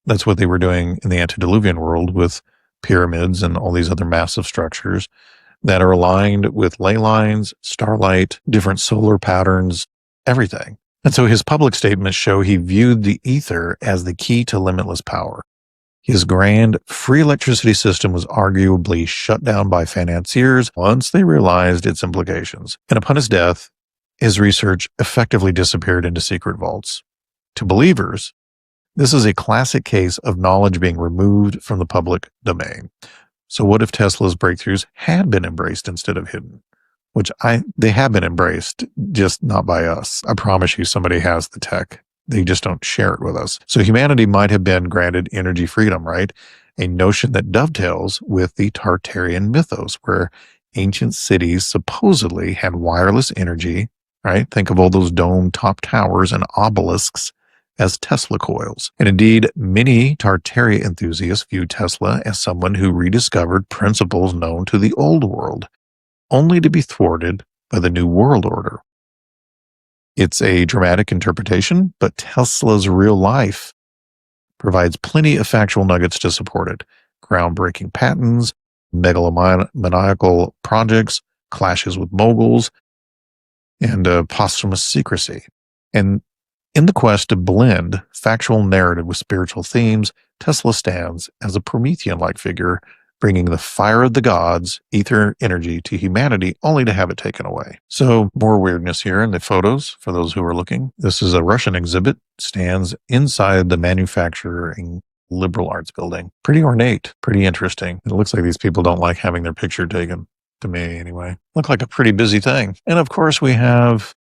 that's what they were doing in the antediluvian world with pyramids and all these other massive structures that are aligned with ley lines, starlight, different solar patterns, everything. And so his public statements show he viewed the ether as the key to limitless power. His grand free electricity system was arguably shut down by financiers once they realized its implications. And upon his death, his research effectively disappeared into secret vaults. To believers, this is a classic case of knowledge being removed from the public domain. So what if Tesla's breakthroughs had been embraced instead of hidden? They have been embraced, just not by us. I promise you somebody has the tech. They just don't share it with us. So humanity might have been granted energy freedom, right? A notion that dovetails with the Tartarian mythos, where ancient cities supposedly had wireless energy, right? Think of all those dome-top towers and obelisks as Tesla coils. And indeed, many Tartaria enthusiasts view Tesla as someone who rediscovered principles known to the old world, only to be thwarted by the New World Order. It's a dramatic interpretation, but Tesla's real life provides plenty of factual nuggets to support it. Groundbreaking patents, megalomaniacal projects, clashes with moguls, and posthumous secrecy. And in the quest to blend factual narrative with spiritual themes, Tesla stands as a Promethean-like figure, bringing the fire of the gods, ether energy, to humanity, only to have it taken away. So, more weirdness here in the photos, for those who are looking. This is a Russian exhibit, stands inside the manufacturing liberal arts building. Pretty ornate, pretty interesting. It looks like these people don't like having their picture taken, to me anyway. Look like a pretty busy thing. And of course we have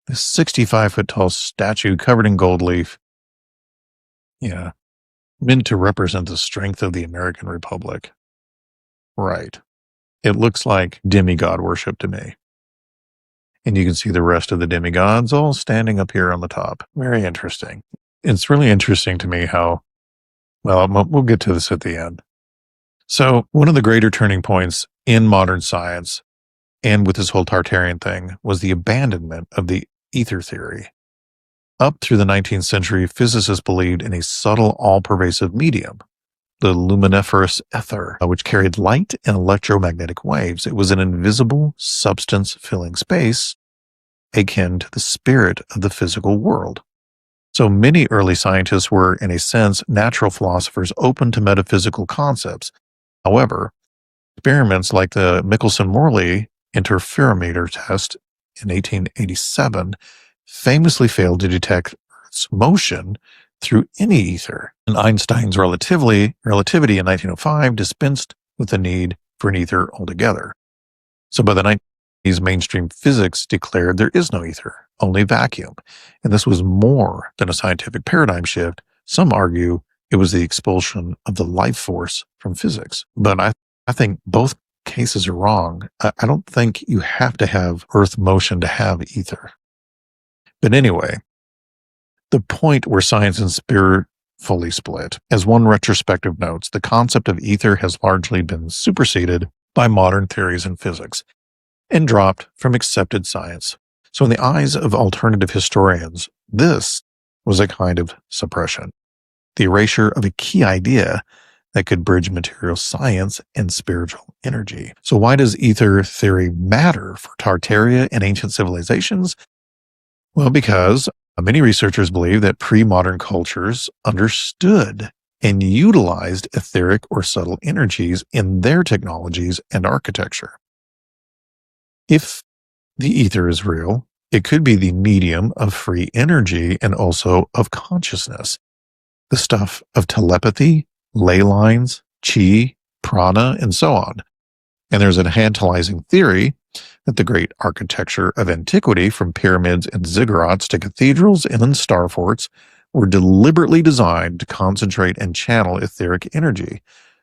this 65-foot tall statue covered in gold leaf. Yeah. Meant to represent the strength of the American Republic. Right. It looks like demigod worship to me. And you can see the rest of the demigods all standing up here on the top. Very interesting. It's really interesting to me how, well, we'll get to this at the end. So one of the greater turning points in modern science and with this whole Tartarian thing was the abandonment of the ether theory. Up through the 19th century, physicists believed in a subtle, all-pervasive medium, the luminiferous ether, which carried light and electromagnetic waves. It was an invisible substance filling space, akin to the spirit of the physical world. So many early scientists were, in a sense, natural philosophers open to metaphysical concepts. However, experiments like the Michelson-Morley interferometer test in 1887 famously failed to detect Earth's motion through any ether. And Einstein's relativity in 1905 dispensed with the need for an ether altogether. So by the 1990s, mainstream physics declared there is no ether, only vacuum. And this was more than a scientific paradigm shift. Some argue it was the expulsion of the life force from physics. But I think both cases are wrong. I don't think you have to have Earth motion to have ether. But anyway, the point where science and spirit fully split. As one retrospective notes, the concept of ether has largely been superseded by modern theories in physics and dropped from accepted science. So in the eyes of alternative historians, this was a kind of suppression, the erasure of a key idea that could bridge material science and spiritual energy. So why does ether theory matter for Tartaria and ancient civilizations? Well, because many researchers believe that pre-modern cultures understood and utilized etheric or subtle energies in their technologies and architecture. If the ether is real, it could be the medium of free energy and also of consciousness, the stuff of telepathy, ley lines, chi, prana, and so on. And there's a tantalizing theory that the great architecture of antiquity, from pyramids and ziggurats to cathedrals and then star forts, were deliberately designed to concentrate and channel etheric energy,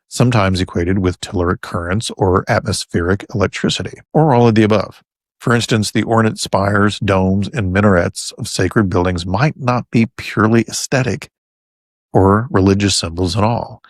sometimes equated with telluric currents or atmospheric electricity, or all of the above. For instance, the ornate spires, domes, and minarets of sacred buildings might not be purely aesthetic or religious symbols at all,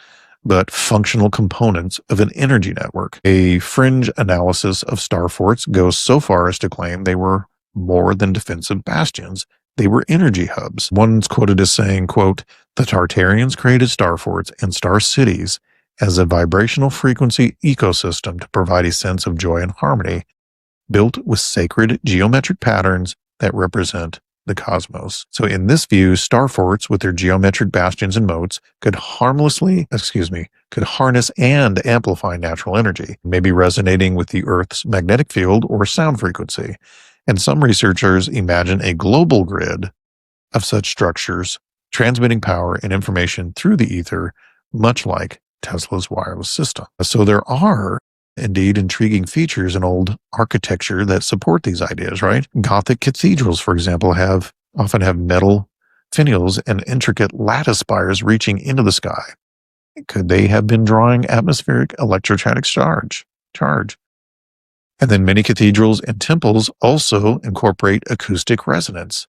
but functional components of an energy network. A fringe analysis of star forts goes so far as to claim they were more than defensive bastions. They were energy hubs. One's quoted as saying, quote, "The Tartarians created star forts and star cities as a vibrational frequency ecosystem to provide a sense of joy and harmony, built with sacred geometric patterns that represent the cosmos." So in this view, star forts with their geometric bastions and moats could harness and amplify natural energy, maybe resonating with the Earth's magnetic field or sound frequency. And some researchers imagine a global grid of such structures transmitting power and information through the ether, much like Tesla's wireless system. So there are indeed intriguing features in old architecture that support these ideas, right? Gothic cathedrals, for example, often have metal finials and intricate lattice spires reaching into the sky. Could they have been drawing atmospheric electrostatic charge? And then many cathedrals and temples also incorporate acoustic resonance.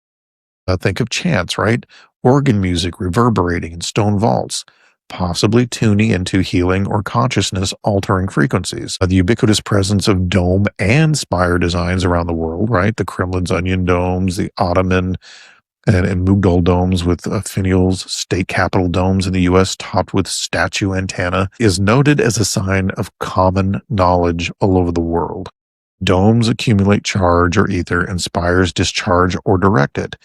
Think of chants, right? Organ music reverberating in stone vaults. possibly tuning into healing or consciousness-altering frequencies. The ubiquitous presence of dome and spire designs around the world, right? The Kremlin's onion domes, the Ottoman and Mughal domes with finials, state capitol domes in the U.S. topped with statue antenna, is noted as a sign of common knowledge all over the world. Domes accumulate charge or ether, and spires discharge or direct it.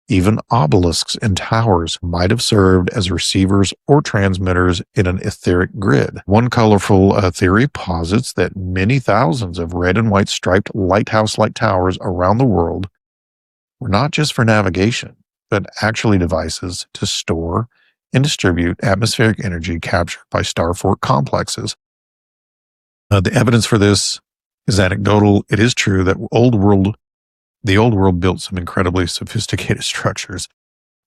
Even obelisks and towers might have served as receivers or transmitters in an etheric grid. One colorful theory posits that many thousands of red and white striped lighthouse-like towers around the world were not just for navigation, but actually devices to store and distribute atmospheric energy captured by star fork complexes. The evidence for this is anecdotal. It is true that the old world built some incredibly sophisticated structures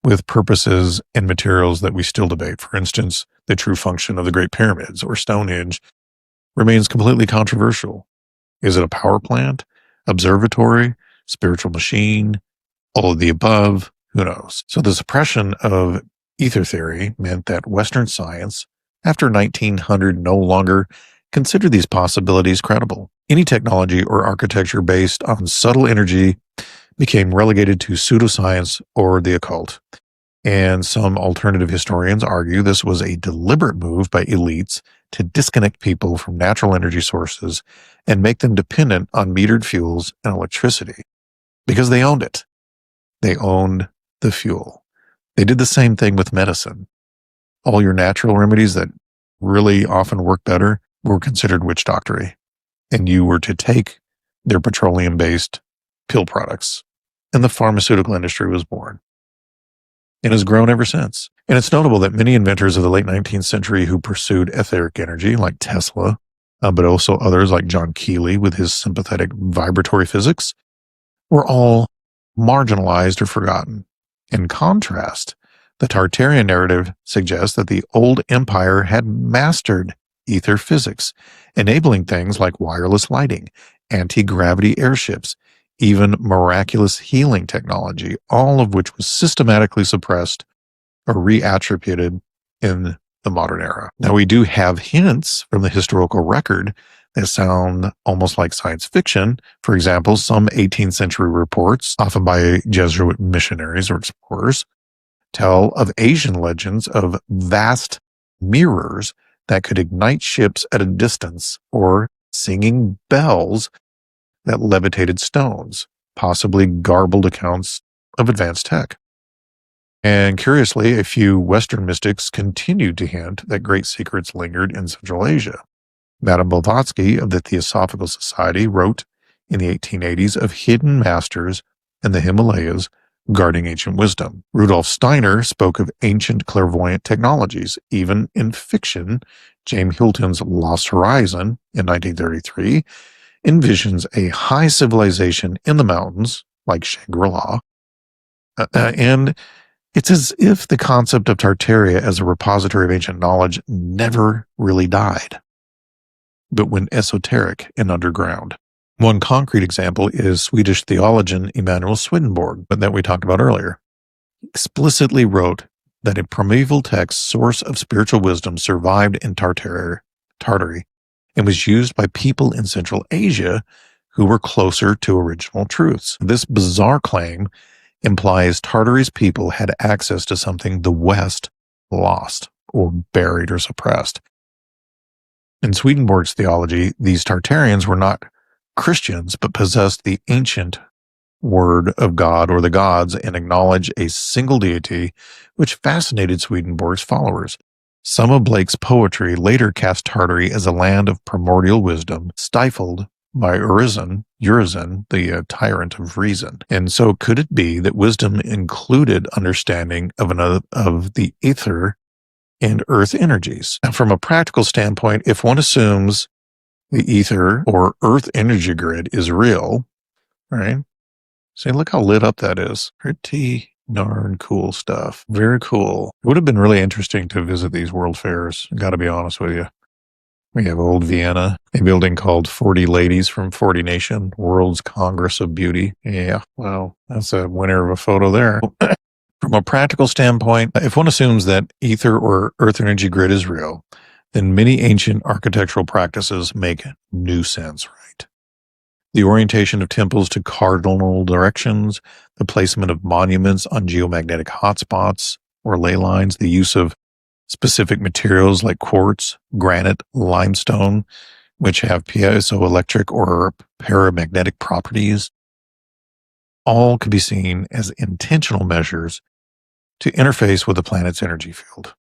with purposes and materials that we still debate. For instance, the true function of the Great Pyramids or Stonehenge remains completely controversial. Is it a power plant, observatory, spiritual machine, all of the above? Who knows? So the suppression of ether theory meant that Western science, after 1900, no longer considered these possibilities credible. Any technology or architecture based on subtle energy became relegated to pseudoscience or the occult. And some alternative historians argue this was a deliberate move by elites to disconnect people from natural energy sources and make them dependent on metered fuels and electricity. Because they owned it. They owned the fuel. They did the same thing with medicine. All your natural remedies that really often work better were considered witch doctory. And you were to take their petroleum-based pill products. And the pharmaceutical industry was born. And has grown ever since. And it's notable that many inventors of the late 19th century who pursued etheric energy, like Tesla, but also others like John Keeley with his sympathetic vibratory physics, were all marginalized or forgotten. In contrast, the Tartarian narrative suggests that the old empire had mastered ether physics, enabling things like wireless lighting, anti-gravity airships, even miraculous healing technology, all of which was systematically suppressed or reattributed in the modern era. Now, we do have hints from the historical record that sound almost like science fiction. For example, some 18th century reports, often by Jesuit missionaries or explorers, tell of Asian legends of vast mirrors that could ignite ships at a distance, or singing bells that levitated stones, possibly garbled accounts of advanced tech. And curiously, a few Western mystics continued to hint that great secrets lingered in Central Asia. Madame Blavatsky of the Theosophical Society wrote in the 1880s of hidden masters in the Himalayas guarding ancient wisdom. Rudolf Steiner spoke of ancient clairvoyant technologies. Even in fiction, James Hilton's Lost Horizon in 1933 envisions a high civilization in the mountains, like Shangri-La, and it's as if the concept of Tartaria as a repository of ancient knowledge never really died, but went esoteric and underground. One concrete example is Swedish theologian Emanuel Swedenborg, that we talked about earlier. He explicitly wrote that a primeval text source of spiritual wisdom survived in Tartary and was used by people in Central Asia who were closer to original truths. This bizarre claim implies Tartary's people had access to something the West lost or buried or suppressed. In Swedenborg's theology, these Tartarians were not Christians, but possessed the ancient word of God or the gods and acknowledged a single deity, which fascinated Swedenborg's followers. Some of Blake's poetry later cast Tartary as a land of primordial wisdom, stifled by Urizen, the tyrant of reason. And so could it be that wisdom included understanding of the ether and earth energies? Now, from a practical standpoint, if one assumes the ether or earth energy grid is real, right? See, look how lit up that is. Pretty darn cool stuff. Very cool. It would have been really interesting to visit these world fairs. Got to be honest with you. We have Old Vienna, a building called 40 Ladies from 40 Nation, World's Congress of Beauty. Yeah, well, that's a winner of a photo there. From a practical standpoint, if one assumes that ether or earth energy grid is real, then many ancient architectural practices make new sense, right? The orientation of temples to cardinal directions, the placement of monuments on geomagnetic hotspots or ley lines, the use of specific materials like quartz, granite, limestone, which have piezoelectric or paramagnetic properties, all could be seen as intentional measures to interface with the planet's energy field.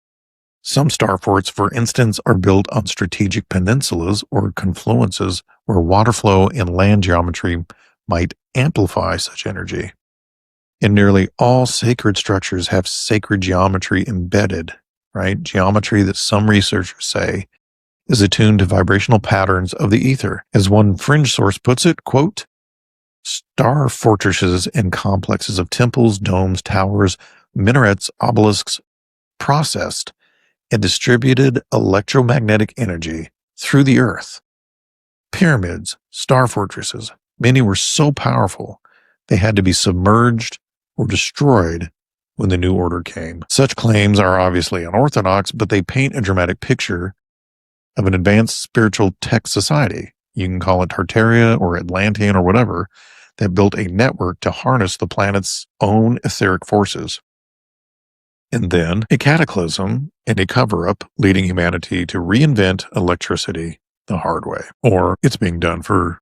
Some star forts, for instance, are built on strategic peninsulas or confluences where water flow and land geometry might amplify such energy. And nearly all sacred structures have sacred geometry embedded, right? Geometry that some researchers say is attuned to vibrational patterns of the ether. As one fringe source puts it, quote, star fortresses and complexes of temples, domes, towers, minarets, obelisks processed and distributed electromagnetic energy through the earth. Pyramids, star fortresses, many were so powerful they had to be submerged or destroyed when the new order came. Such claims are obviously unorthodox, but they paint a dramatic picture of an advanced spiritual tech society. You can call it Tartaria or Atlantean or whatever, that built a network to harness the planet's own etheric forces. And then a cataclysm and a cover-up leading humanity to reinvent electricity the hard way. Or it's being done for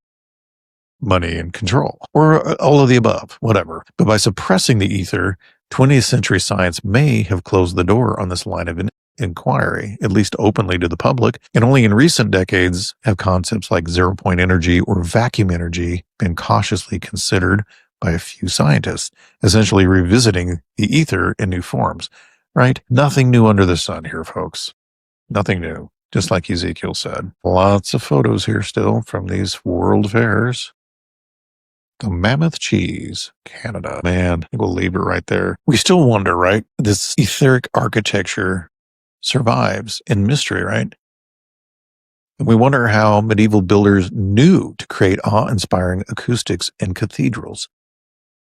money and control. Or all of the above, whatever. But by suppressing the ether, 20th century science may have closed the door on this line of inquiry, at least openly to the public. And only in recent decades have concepts like zero-point energy or vacuum energy been cautiously considered by a few scientists, essentially revisiting the ether in new forms, right? Nothing new under the sun here, folks. Nothing new, just like Ezekiel said. Lots of photos here still from these world fairs. The Mammoth Cheese, Canada. Man, we'll leave it right there. We still wonder, right? This etheric architecture survives in mystery, right? And we wonder how medieval builders knew to create awe-inspiring acoustics in cathedrals,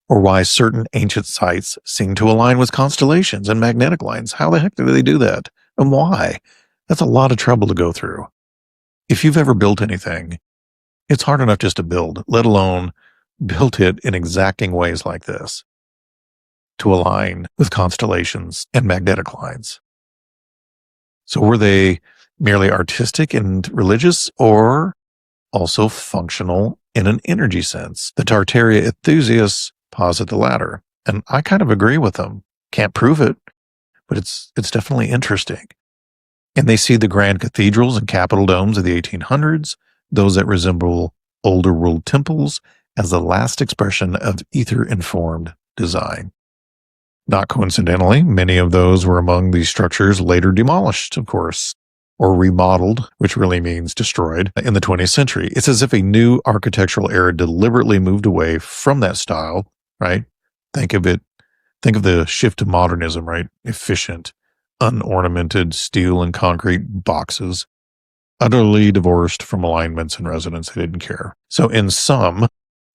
or why certain ancient sites seem to align with constellations and magnetic lines. How the heck do they do that? And why? That's a lot of trouble to go through. If you've ever built anything, it's hard enough just to build, let alone built it in exacting ways like this to align with constellations and magnetic lines. So were they merely artistic and religious, or also functional in an energy sense? The Tartaria enthusiasts posit the latter, and I kind of agree with them. Can't prove it, but it's definitely interesting. And they see the grand cathedrals and capitol domes of the 1800s, those that resemble older world temples, as the last expression of ether-informed design. Not coincidentally, many of those were among these structures later demolished, of course, or remodeled, which really means destroyed, in the 20th century. It's as if a new architectural era deliberately moved away from that style, right? Think of the shift to modernism, right? Efficient, unornamented steel and concrete boxes, utterly divorced from alignments and resonance. They didn't care. So in sum,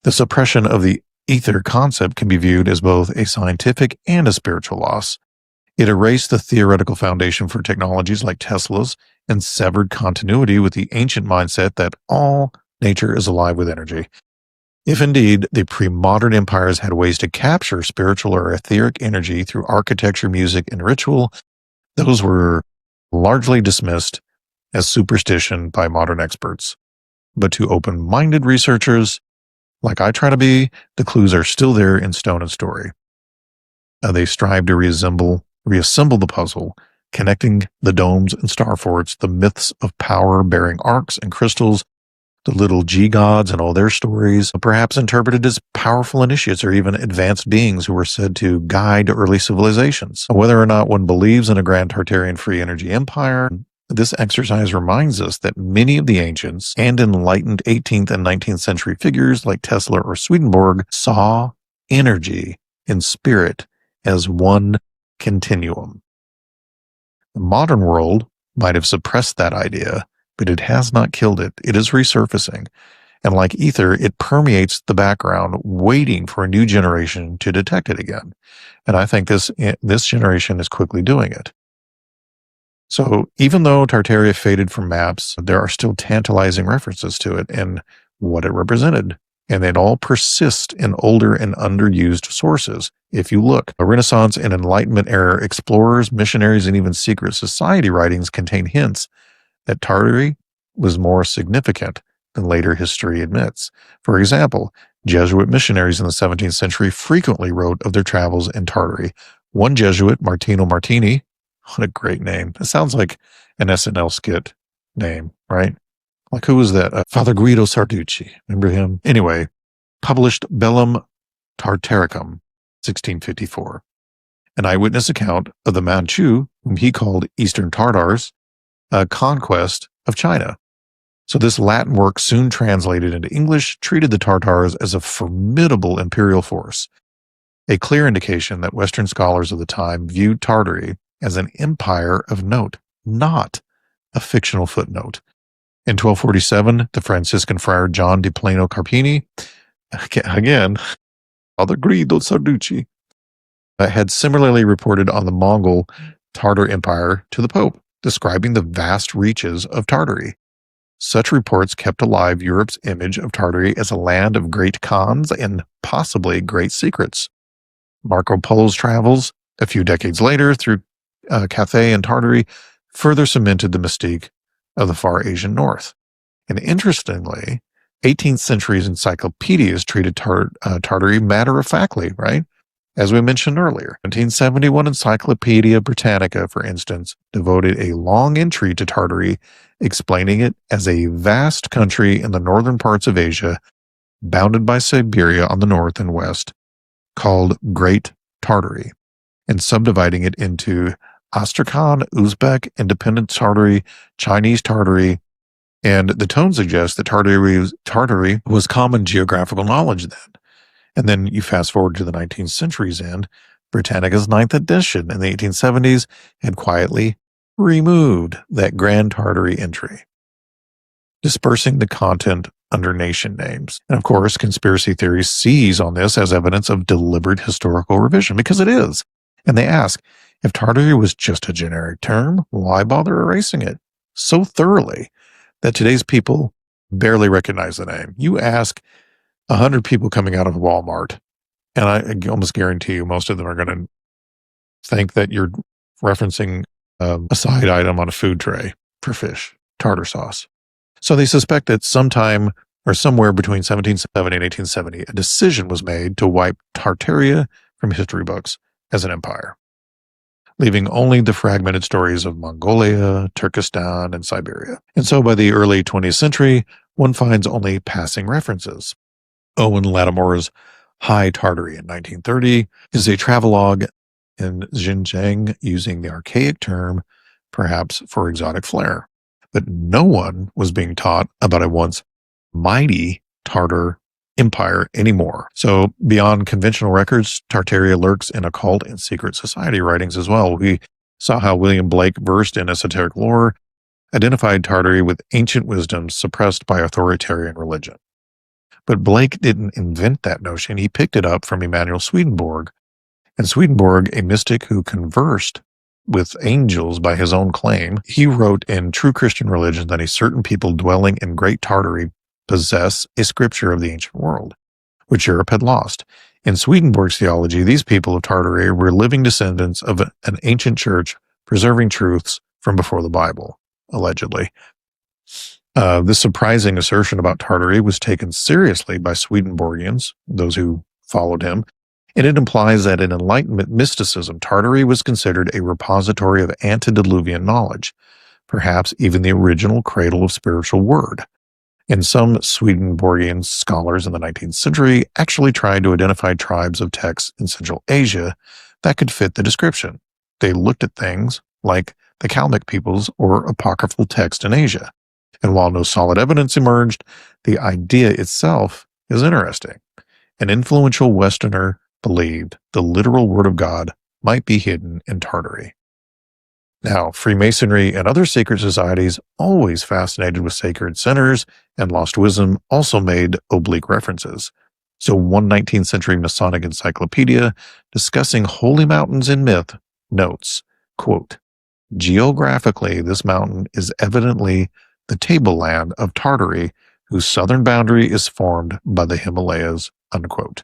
the suppression of the ether concept can be viewed as both a scientific and a spiritual loss. It erased the theoretical foundation for technologies like Tesla's and severed continuity with the ancient mindset that all nature is alive with energy. If indeed the pre-modern empires had ways to capture spiritual or etheric energy through architecture, music, and ritual, those were largely dismissed as superstition by modern experts. But to open-minded researchers, like I try to be, the clues are still there in stone and story. They strive to reassemble the puzzle, connecting the domes and star forts, the myths of power-bearing arcs and crystals, the little G-gods and all their stories, perhaps interpreted as powerful initiates or even advanced beings who were said to guide early civilizations. Whether or not one believes in a grand Tartarian free energy empire, this exercise reminds us that many of the ancients and enlightened 18th and 19th century figures like Tesla or Swedenborg saw energy and spirit as one continuum. The modern world might have suppressed that idea, but it has not killed it. It is resurfacing. And like ether, it permeates the background, waiting for a new generation to detect it again. And I think this generation is quickly doing it. So even though Tartaria faded from maps, there are still tantalizing references to it and what it represented. And it all persists in older and underused sources. If you look, a Renaissance and Enlightenment era explorers, missionaries, and even secret society writings contain hints that Tartary was more significant than later history admits. For example, Jesuit missionaries in the 17th century frequently wrote of their travels in Tartary. One Jesuit, Martino Martini, what a great name. It sounds like an SNL skit name, right? Like, who was that? Father Guido Sarducci. Remember him? Anyway, published Bellum Tartaricum, 1654, an eyewitness account of the Manchu, whom he called Eastern Tartars, a conquest of China. So this Latin work, soon translated into English, treated the Tartars as a formidable imperial force, a clear indication that Western scholars of the time viewed Tartary as an empire of note, not a fictional footnote. In 1247, the Franciscan friar John di Plano Carpini, again, Father Guido Sarducci, had similarly reported on the Mongol Tartar Empire to the Pope, describing the vast reaches of Tartary. Such reports kept alive Europe's image of Tartary as a land of great khans and possibly great secrets. Marco Polo's travels, a few decades later, through Cathay and Tartary, further cemented the mystique of the far Asian north. And interestingly, 18th century's encyclopedias treated Tartary matter-of-factly, right? As we mentioned earlier, 1771 Encyclopedia Britannica, for instance, devoted a long entry to Tartary, explaining it as a vast country in the northern parts of Asia, bounded by Siberia on the north and west, called Great Tartary, and subdividing it into Astrakhan, Uzbek, Independent Tartary, Chinese Tartary, and the tone suggests that Tartary was common geographical knowledge then. And then you fast forward to the 19th century's end, Britannica's 9th edition in the 1870s had quietly removed that Grand Tartary entry, dispersing the content under nation names. And of course, conspiracy theories seize on this as evidence of deliberate historical revision, because it is. And they ask, if Tartary was just a generic term, why bother erasing it so thoroughly that today's people barely recognize the name? You ask 100 people coming out of Walmart, and I almost guarantee you most of them are going to think that you're referencing a side item on a food tray for fish, tartar sauce. So they suspect that sometime or somewhere between 1770 and 1870, a decision was made to wipe Tartaria from history books as an empire, leaving only the fragmented stories of Mongolia, Turkestan, and Siberia. And so by the early 20th century, one finds only passing references. Owen Lattimore's High Tartary in 1930 is a travelogue in Xinjiang using the archaic term, perhaps for exotic flair. But no one was being taught about a once mighty Tartar empire anymore. So beyond conventional records, Tartaria lurks in occult and secret society writings as well. We saw how William Blake, versed in esoteric lore, identified Tartary with ancient wisdoms suppressed by authoritarian religion. But Blake didn't invent that notion. He picked it up from Emanuel Swedenborg. And Swedenborg, a mystic who conversed with angels by his own claim, he wrote in True Christian Religion that a certain people dwelling in Great Tartary possess a scripture of the ancient world, which Europe had lost. In Swedenborg's theology, these people of Tartary were living descendants of an ancient church preserving truths from before the Bible, allegedly. This surprising assertion about Tartary was taken seriously by Swedenborgians, those who followed him, and it implies that in Enlightenment mysticism, Tartary was considered a repository of antediluvian knowledge, perhaps even the original cradle of spiritual word. And some Swedenborgian scholars in the 19th century actually tried to identify tribes of texts in Central Asia that could fit the description. They looked at things like the Kalmyk peoples or apocryphal text in Asia. And while no solid evidence emerged, the idea itself is interesting. An influential Westerner believed the literal word of God might be hidden in Tartary. Now, Freemasonry and other secret societies, always fascinated with sacred centers and lost wisdom, also made oblique references. So one 19th century Masonic encyclopedia discussing holy mountains in myth notes, quote, geographically, this mountain is evidently the tableland of Tartary, whose southern boundary is formed by the Himalayas, unquote.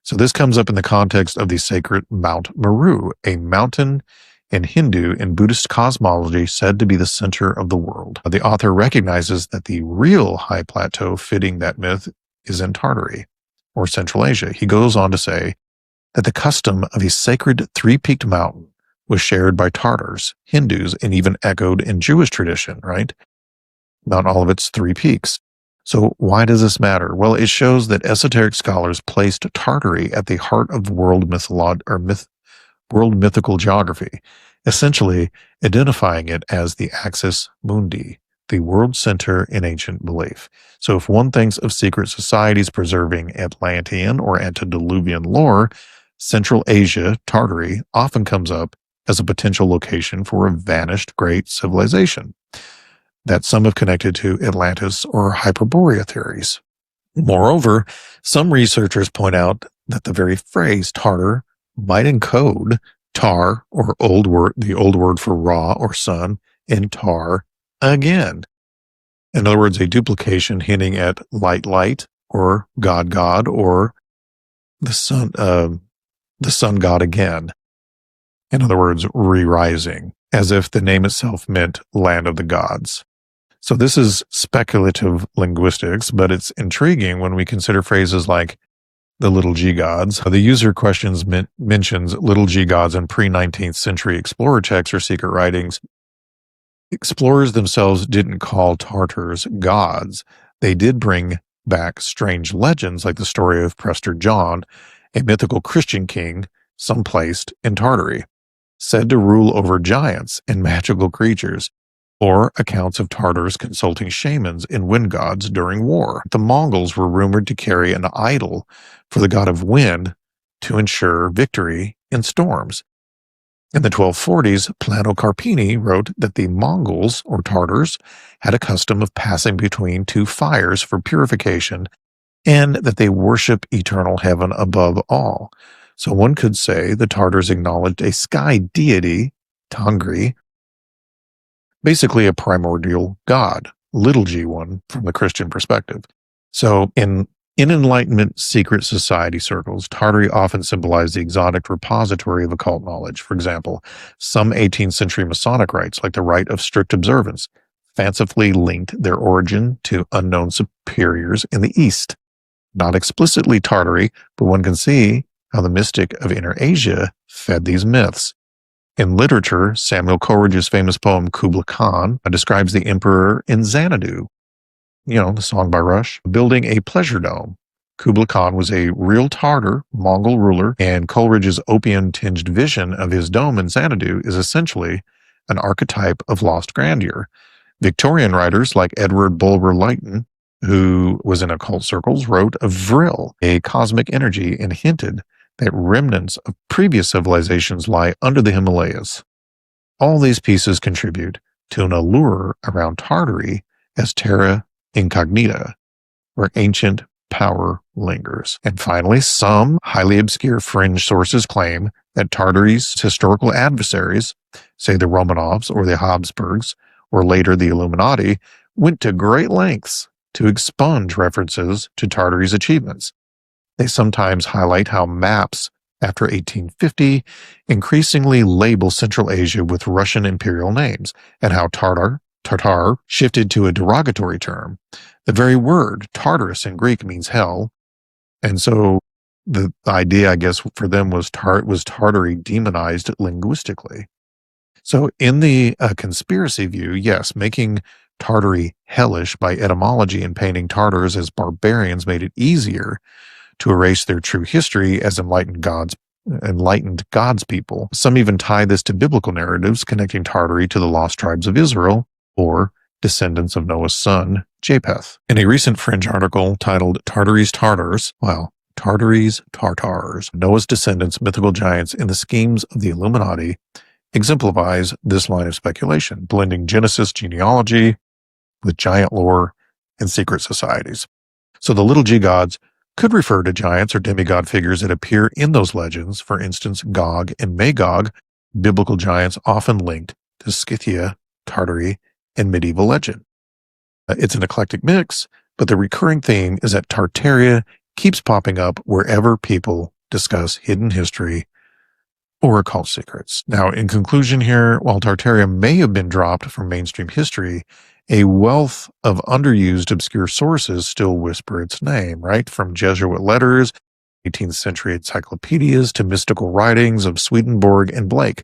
So this comes up in the context of the sacred Mount Meru, a mountain in Hindu and Buddhist cosmology said to be the center of the world. The author recognizes that the real high plateau fitting that myth is in Tartary, or Central Asia. He goes on to say that the custom of a sacred three-peaked mountain was shared by Tartars, Hindus, and even echoed in Jewish tradition, right? Not all of its three peaks. So why does this matter? Well, it shows that esoteric scholars placed Tartary at the heart of world mythical geography, essentially identifying it as the axis mundi, the world center in ancient belief. So if one thinks of secret societies preserving Atlantean or antediluvian lore, Central Asia, Tartary, often comes up as a potential location for a vanished great civilization that some have connected to Atlantis or Hyperborea theories. Moreover, some researchers point out that the very phrase Tartar might encode tar, or the old word for raw or sun, and tar again. In other words, a duplication hinting at light, or God, or the sun god again. In other words, re-rising, as if the name itself meant land of the gods. So this is speculative linguistics, but it's intriguing when we consider phrases like the little g gods. The user questions mentions little g gods in pre-19th century explorer texts or secret writings. Explorers themselves didn't call Tartars gods. They did bring back strange legends like the story of Prester John, a mythical Christian king, some placed in Tartary, said to rule over giants and magical creatures, or accounts of Tartars consulting shamans and wind gods during war. The Mongols were rumored to carry an idol for the god of wind to ensure victory in storms. In the 1240s, Plano Carpini wrote that the Mongols, or Tartars, had a custom of passing between two fires for purification, and that they worship eternal heaven above all. So one could say the Tartars acknowledged a sky deity, Tangri, basically a primordial god, little g one from the Christian perspective. So in Enlightenment secret society circles, Tartary often symbolized the exotic repository of occult knowledge. For example, some 18th century Masonic rites, like the rite of strict observance, fancifully linked their origin to unknown superiors in the East. Not explicitly Tartary, but one can see how the mystic of Inner Asia fed these myths. In literature, Samuel Coleridge's famous poem Kubla Khan describes the emperor in Xanadu, the song by Rush, building a pleasure dome. Kubla Khan was a real Tartar, Mongol ruler, and Coleridge's opium-tinged vision of his dome in Xanadu is essentially an archetype of lost grandeur. Victorian writers like Edward Bulwer Lytton, who was in occult circles, wrote of Vril, a cosmic energy, and hinted that remnants of previous civilizations lie under the Himalayas. All these pieces contribute to an allure around Tartary as terra incognita, where ancient power lingers. And finally, some highly obscure fringe sources claim that Tartary's historical adversaries, say the Romanovs or the Habsburgs, or later the Illuminati, went to great lengths to expunge references to Tartary's achievements. They sometimes highlight how maps after 1850 increasingly label Central Asia with Russian imperial names, and how Tartar shifted to a derogatory term. The very word Tartarus in Greek means hell, and so the idea, I guess, for them was Tartary demonized linguistically. So in the conspiracy view, yes, making Tartary hellish by etymology and painting Tartars as barbarians made it easier to erase their true history as enlightened God's people. Some even tie this to biblical narratives connecting Tartary to the lost tribes of Israel, or descendants of Noah's son, Japheth. In a recent fringe article titled Tartary's Tartars, Noah's descendants, mythical giants in the schemes of the Illuminati, exemplifies this line of speculation, blending Genesis genealogy with giant lore and secret societies. So the little g gods could refer to giants or demigod figures that appear in those legends, for instance, Gog and Magog, biblical giants often linked to Scythia, Tartary, and medieval legend. It's an eclectic mix, but the recurring theme is that Tartaria keeps popping up wherever people discuss hidden history or occult secrets. Now, in conclusion here, while Tartaria may have been dropped from mainstream history, a wealth of underused obscure sources still whisper its name, right? From Jesuit letters, 18th century encyclopedias, to mystical writings of Swedenborg and Blake.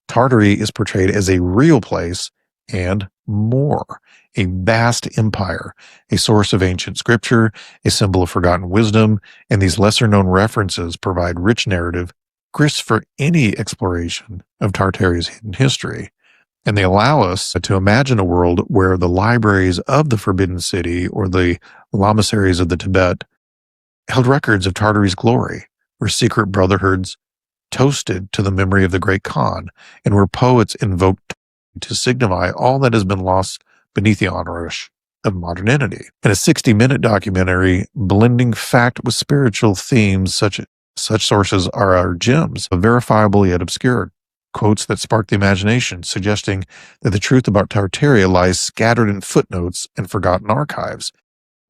Tartary is portrayed as a real place and more, a vast empire, a source of ancient scripture, a symbol of forgotten wisdom, and these lesser-known references provide rich narrative grist for any exploration of Tartaria's hidden history. And they allow us to imagine a world where the libraries of the Forbidden City or the lamaseries of the Tibet held records of Tartary's glory, where secret brotherhoods toasted to the memory of the great Khan, and where poets invoked to signify all that has been lost beneath the onrush of modernity. In a 60-minute documentary blending fact with spiritual themes, such sources are our gems, verifiable yet obscure, quotes that spark the imagination, suggesting that the truth about Tartaria lies scattered in footnotes and forgotten archives,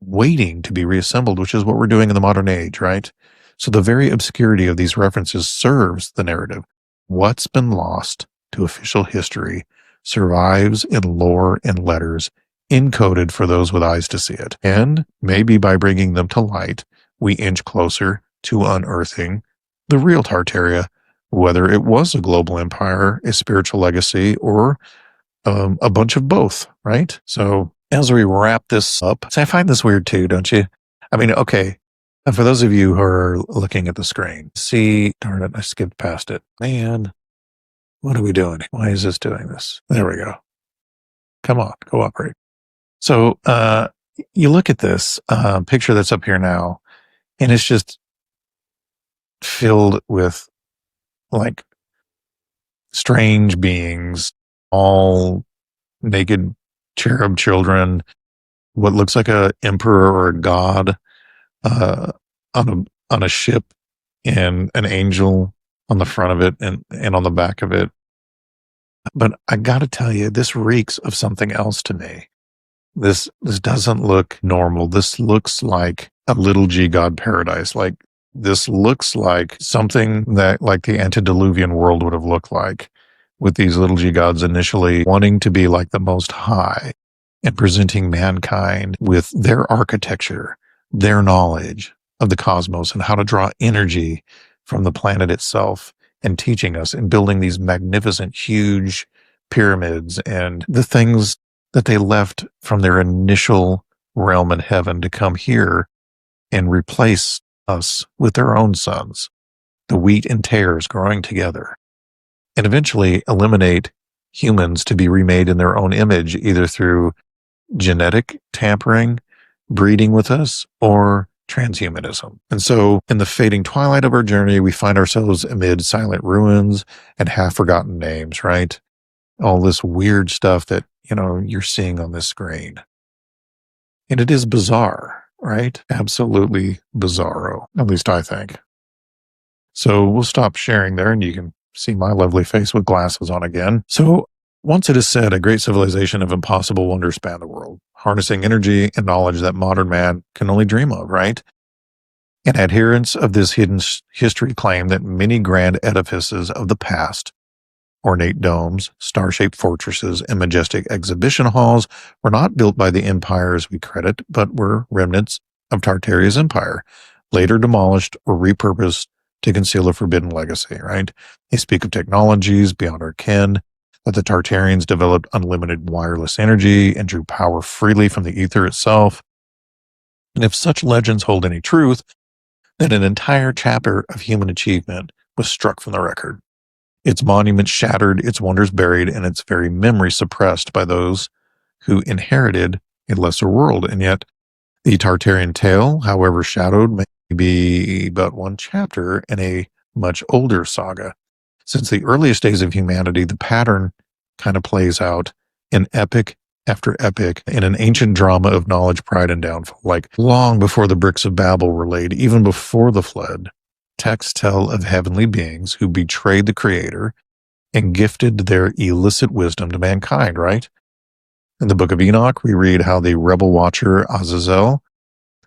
waiting to be reassembled, which is what we're doing in the modern age, right? So the very obscurity of these references serves the narrative. What's been lost to official history survives in lore and letters, encoded for those with eyes to see it. And maybe by bringing them to light, we inch closer to unearthing the real Tartaria, whether it was a global empire, a spiritual legacy, or a bunch of both, right? So as we wrap this up, so I find this weird too, don't you? I mean, okay, for those of you who are looking at the screen, see, darn it, I skipped past it. Man, what are we doing? Why is this doing this? There we go. Come on, cooperate. So you look at this picture that's up here now, and it's just filled with like strange beings, all naked cherub children, what looks like a emperor or a god on a ship, and an angel on the front of it and on the back of it. But I gotta tell you, this reeks of something else to me. This doesn't look normal. This looks like a little g god paradise. Like, this looks like something that like the antediluvian world would have looked like, with these little g gods initially wanting to be like the Most High and presenting mankind with their architecture, their knowledge of the cosmos and how to draw energy from the planet itself, and teaching us and building these magnificent, huge pyramids and the things that they left from their initial realm in heaven to come here and replace us with their own sons, the wheat and tares growing together, and eventually eliminate humans to be remade in their own image, either through genetic tampering, breeding with us, or transhumanism. And so in the fading twilight of our journey, we find ourselves amid silent ruins and half-forgotten names, right? All this weird stuff that, you're seeing on this screen. And it is bizarre, right? Absolutely bizarro, at least I think. So we'll stop sharing there, and you can see my lovely face with glasses on again. So once it is said, a great civilization of impossible wonders span the world, harnessing energy and knowledge that modern man can only dream of, right? And adherents of this hidden history claim that many grand edifices of the past, ornate domes, star-shaped fortresses, and majestic exhibition halls, were not built by the empires we credit, but were remnants of Tartaria's empire, later demolished or repurposed to conceal a forbidden legacy, right? They speak of technologies beyond our ken, that the Tartarians developed unlimited wireless energy and drew power freely from the ether itself. And if such legends hold any truth, then an entire chapter of human achievement was struck from the record. Its monuments shattered, its wonders buried, and its very memory suppressed by those who inherited a lesser world. And yet, the Tartarian tale, however shadowed, may be but one chapter in a much older saga. Since the earliest days of humanity, the pattern kind of plays out in epic after epic in an ancient drama of knowledge, pride, and downfall. Like long before the bricks of Babel were laid, even before the flood, texts tell of heavenly beings who betrayed the Creator and gifted their illicit wisdom to mankind, right? In the book of Enoch, we read how the rebel watcher Azazel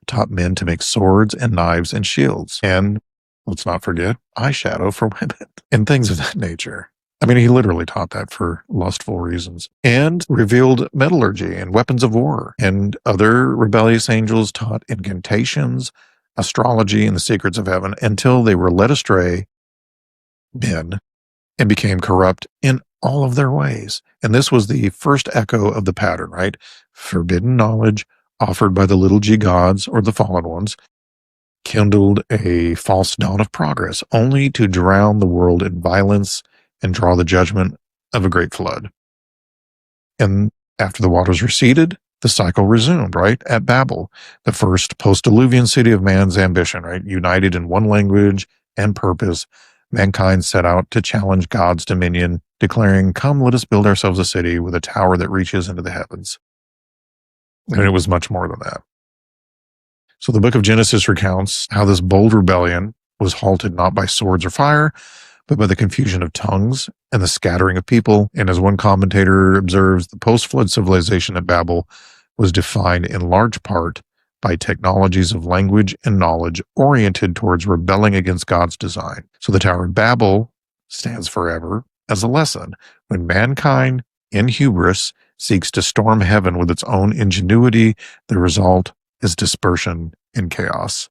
taught men to make swords and knives and shields. And let's not forget eyeshadow for women and things of that nature. I mean, he literally taught that for lustful reasons, and revealed metallurgy and weapons of war. And other rebellious angels taught incantations, astrology, and the secrets of heaven until they were led astray men and became corrupt in all of their ways. And this was the first echo of the pattern, right? Forbidden knowledge offered by the little g gods or the fallen ones kindled a false dawn of progress, only to drown the world in violence and draw the judgment of a great flood. And after the waters receded, the cycle resumed, right? At Babel, the first post-Diluvian city of man's ambition, right? United in one language and purpose, mankind set out to challenge God's dominion, declaring, "Come, let us build ourselves a city with a tower that reaches into the heavens." And it was much more than that. So the book of Genesis recounts how this bold rebellion was halted not by swords or fire, but by the confusion of tongues and the scattering of people. And as one commentator observes, the post-flood civilization at Babel was defined in large part by technologies of language and knowledge oriented towards rebelling against God's design. So the Tower of Babel stands forever as a lesson. When mankind, in hubris, seeks to storm heaven with its own ingenuity, the result is dispersion and chaos.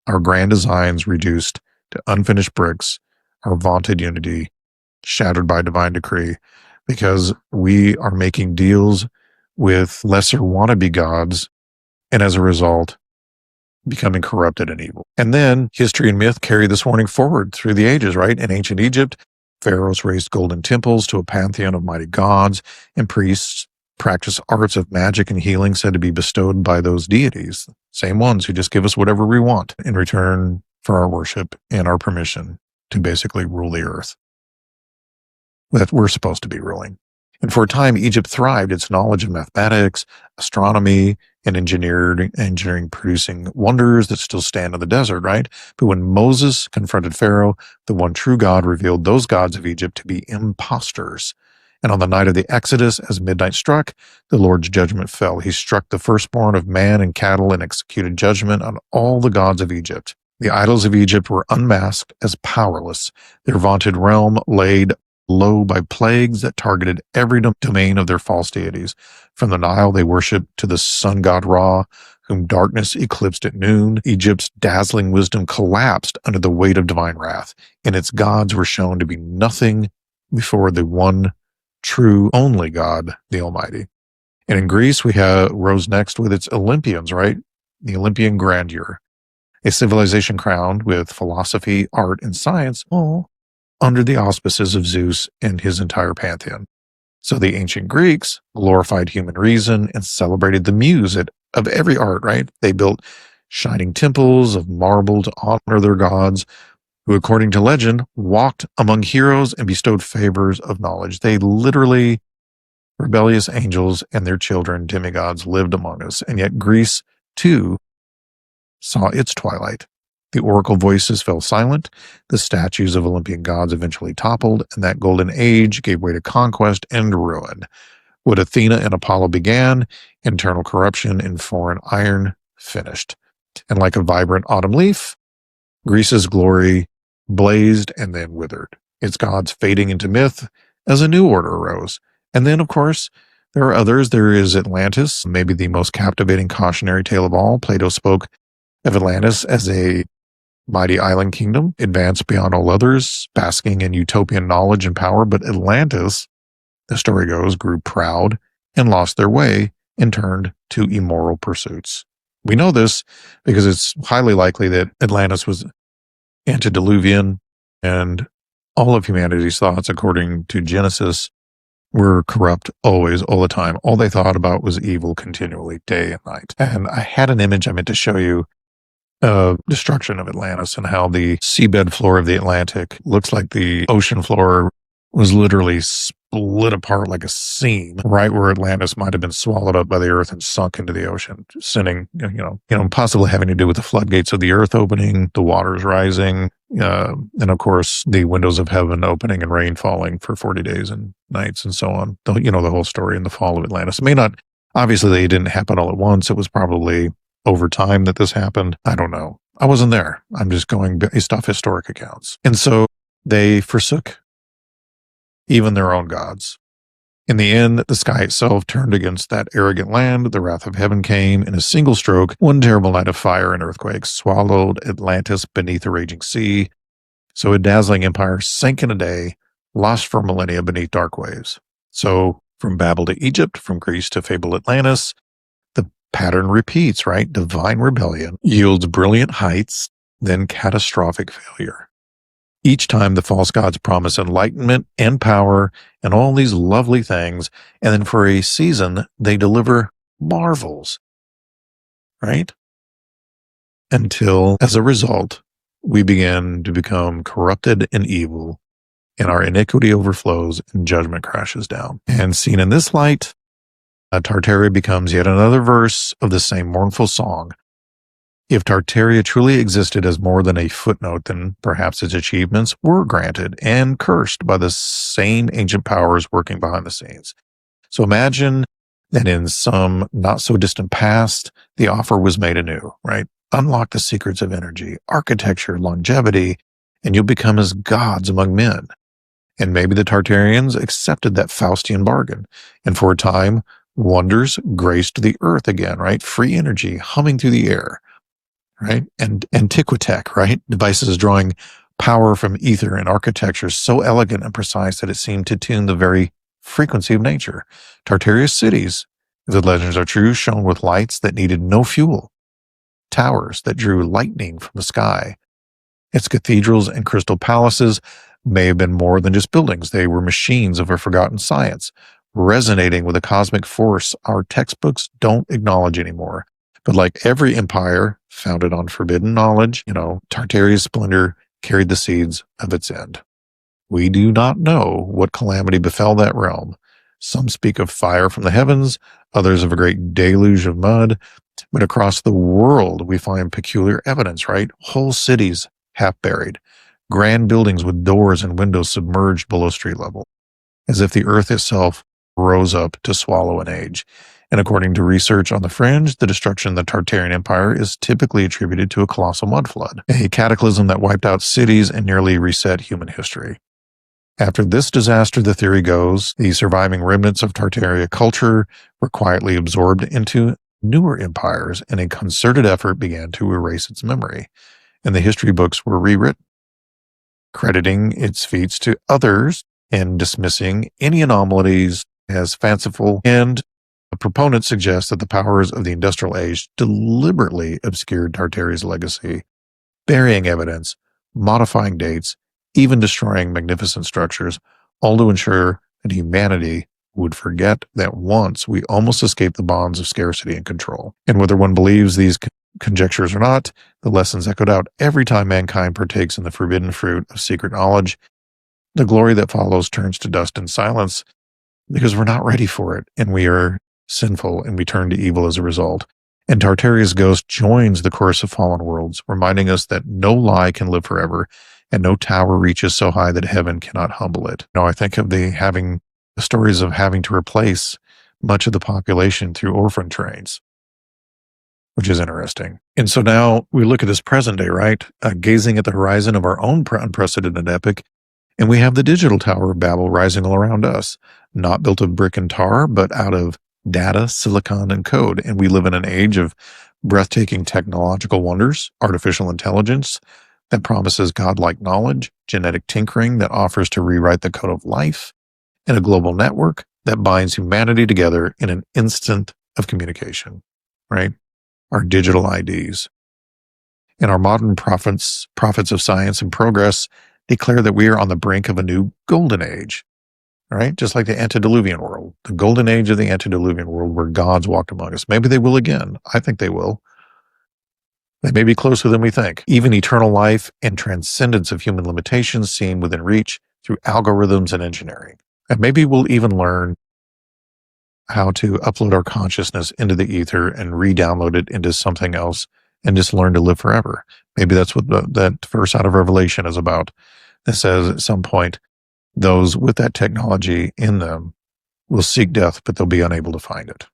Our grand designs reduced to unfinished bricks, our vaunted unity shattered by divine decree, because we are making deals with lesser wannabe gods, and as a result, becoming corrupted and evil. And then history and myth carry this warning forward through the ages, right? In ancient Egypt, pharaohs raised golden temples to a pantheon of mighty gods, and priests practiced arts of magic and healing said to be bestowed by those deities, same ones who just give us whatever we want in return for our worship and our permission to basically rule the earth that we're supposed to be ruling. And for a time, Egypt thrived, its knowledge of mathematics, astronomy, and engineering producing wonders that still stand in the desert, right? But when Moses confronted Pharaoh, the one true God revealed those gods of Egypt to be impostors. And on the night of the Exodus, as midnight struck, the Lord's judgment fell. He struck the firstborn of man and cattle and executed judgment on all the gods of Egypt. The idols of Egypt were unmasked as powerless, their vaunted realm laid low by plagues that targeted every domain of their false deities. From the Nile they worshipped to the sun god Ra, whom darkness eclipsed at noon. Egypt's dazzling wisdom collapsed under the weight of divine wrath, and its gods were shown to be nothing before the one true only God, the Almighty. And in Greece we rose next with its Olympians, right? The Olympian grandeur, a civilization crowned with philosophy, art, and science, all under the auspices of Zeus and his entire pantheon. So the ancient Greeks glorified human reason and celebrated the muse of every art, right? They built shining temples of marble to honor their gods, who, according to legend, walked among heroes and bestowed favors of knowledge. They literally, rebellious angels and their children, demigods, lived among us. And yet Greece, too, saw its twilight. The oracle voices fell silent, the statues of Olympian gods eventually toppled, and that golden age gave way to conquest and ruin. What Athena and Apollo began, internal corruption and foreign iron, finished. And like a vibrant autumn leaf, Greece's glory blazed and then withered, its gods fading into myth as a new order arose. And then, of course, there are others. There is Atlantis, maybe the most captivating cautionary tale of all. Plato spoke of Atlantis as a mighty island kingdom, advanced beyond all others, basking in utopian knowledge and power. But Atlantis, the story goes, grew proud and lost their way and turned to immoral pursuits. We know this because it's highly likely that Atlantis was antediluvian, and all of humanity's thoughts, according to Genesis, were corrupt always, all the time. All they thought about was evil continually, day and night. And I had an image I meant to show you destruction of Atlantis and how the seabed floor of the Atlantic looks like the ocean floor was literally split apart like a seam right where Atlantis might have been swallowed up by the earth and sunk into the ocean, sending, possibly having to do with the floodgates of the earth opening, the waters rising, and of course the windows of heaven opening and rain falling for 40 days and nights and so on. The whole story in the fall of Atlantis. It may not, obviously it didn't happen all at once. It was probably over time that this happened. I don't know. I wasn't there. I'm just going based off historic accounts. And so they forsook even their own gods. In the end, the sky itself turned against that arrogant land. The wrath of heaven came in a single stroke. One terrible night of fire and earthquakes swallowed Atlantis beneath a raging sea. So a dazzling empire sank in a day, lost for millennia beneath dark waves. So from Babel to Egypt, from Greece to fabled Atlantis, the pattern repeats, right? Divine rebellion yields brilliant heights, then catastrophic failure. Each time the false gods promise enlightenment and power and all these lovely things, and then for a season they deliver marvels, right? Until, as a result, we begin to become corrupted and evil, and our iniquity overflows and judgment crashes down. And seen in this light, Tartaria becomes yet another verse of the same mournful song. If Tartaria truly existed as more than a footnote, then perhaps its achievements were granted and cursed by the same ancient powers working behind the scenes. So imagine that in some not so distant past, the offer was made anew, right? Unlock the secrets of energy, architecture, longevity, and you'll become as gods among men. And maybe the Tartarians accepted that Faustian bargain, and for a time, wonders graced the earth again, right? Free energy humming through the air. Right? And antiquitech, right? Devices drawing power from ether and architecture so elegant and precise that it seemed to tune the very frequency of nature. Tartaria's cities, if the legends are true, shone with lights that needed no fuel. Towers that drew lightning from the sky. Its cathedrals and crystal palaces may have been more than just buildings. They were machines of a forgotten science, resonating with a cosmic force our textbooks don't acknowledge anymore. But like every empire founded on forbidden knowledge, Tartaria's splendor carried the seeds of its end. We do not know what calamity befell that realm. Some speak of fire from the heavens, others of a great deluge of mud. But across the world, we find peculiar evidence, right? Whole cities half buried, grand buildings with doors and windows submerged below street level, as if the earth itself rose up to swallow an age. And according to research on the fringe, the destruction of the Tartarian Empire is typically attributed to a colossal mud flood, a cataclysm that wiped out cities and nearly reset human history. After this disaster, the theory goes, the surviving remnants of Tartaria culture were quietly absorbed into newer empires, and a concerted effort began to erase its memory, and the history books were rewritten, crediting its feats to others and dismissing any anomalies as fanciful. And proponents suggest that the powers of the industrial age deliberately obscured Tartaria's legacy, burying evidence, modifying dates, even destroying magnificent structures, all to ensure that humanity would forget that once we almost escaped the bonds of scarcity and control. And whether one believes these conjectures or not, the lessons echoed out every time mankind partakes in the forbidden fruit of secret knowledge. The glory that follows turns to dust and silence because we're not ready for it, and we are sinful, and we turn to evil as a result. And Tartaria's ghost joins the chorus of fallen worlds, reminding us that no lie can live forever, and no tower reaches so high that heaven cannot humble it. I think of the stories of having to replace much of the population through orphan trains, which is interesting. And so now we look at this present day, right? Gazing at the horizon of our own unprecedented epic, and we have the digital Tower of Babel rising all around us, not built of brick and tar, but out of data, silicon, and code. And we live in an age of breathtaking technological wonders, artificial intelligence that promises godlike knowledge, genetic tinkering that offers to rewrite the code of life, and a global network that binds humanity together in an instant of communication, right? Our digital IDs. And our modern prophets of science and progress declare that we are on the brink of a new golden age, right? Just like the antediluvian world, the golden age of the antediluvian world where gods walked among us. Maybe they will again. I think they will. They may be closer than we think. Even eternal life and transcendence of human limitations seem within reach through algorithms and engineering. And maybe we'll even learn how to upload our consciousness into the ether and re-download it into something else and just learn to live forever. Maybe that's what that verse out of Revelation is about. That says at some point, those with that technology in them will seek death, but they'll be unable to find it.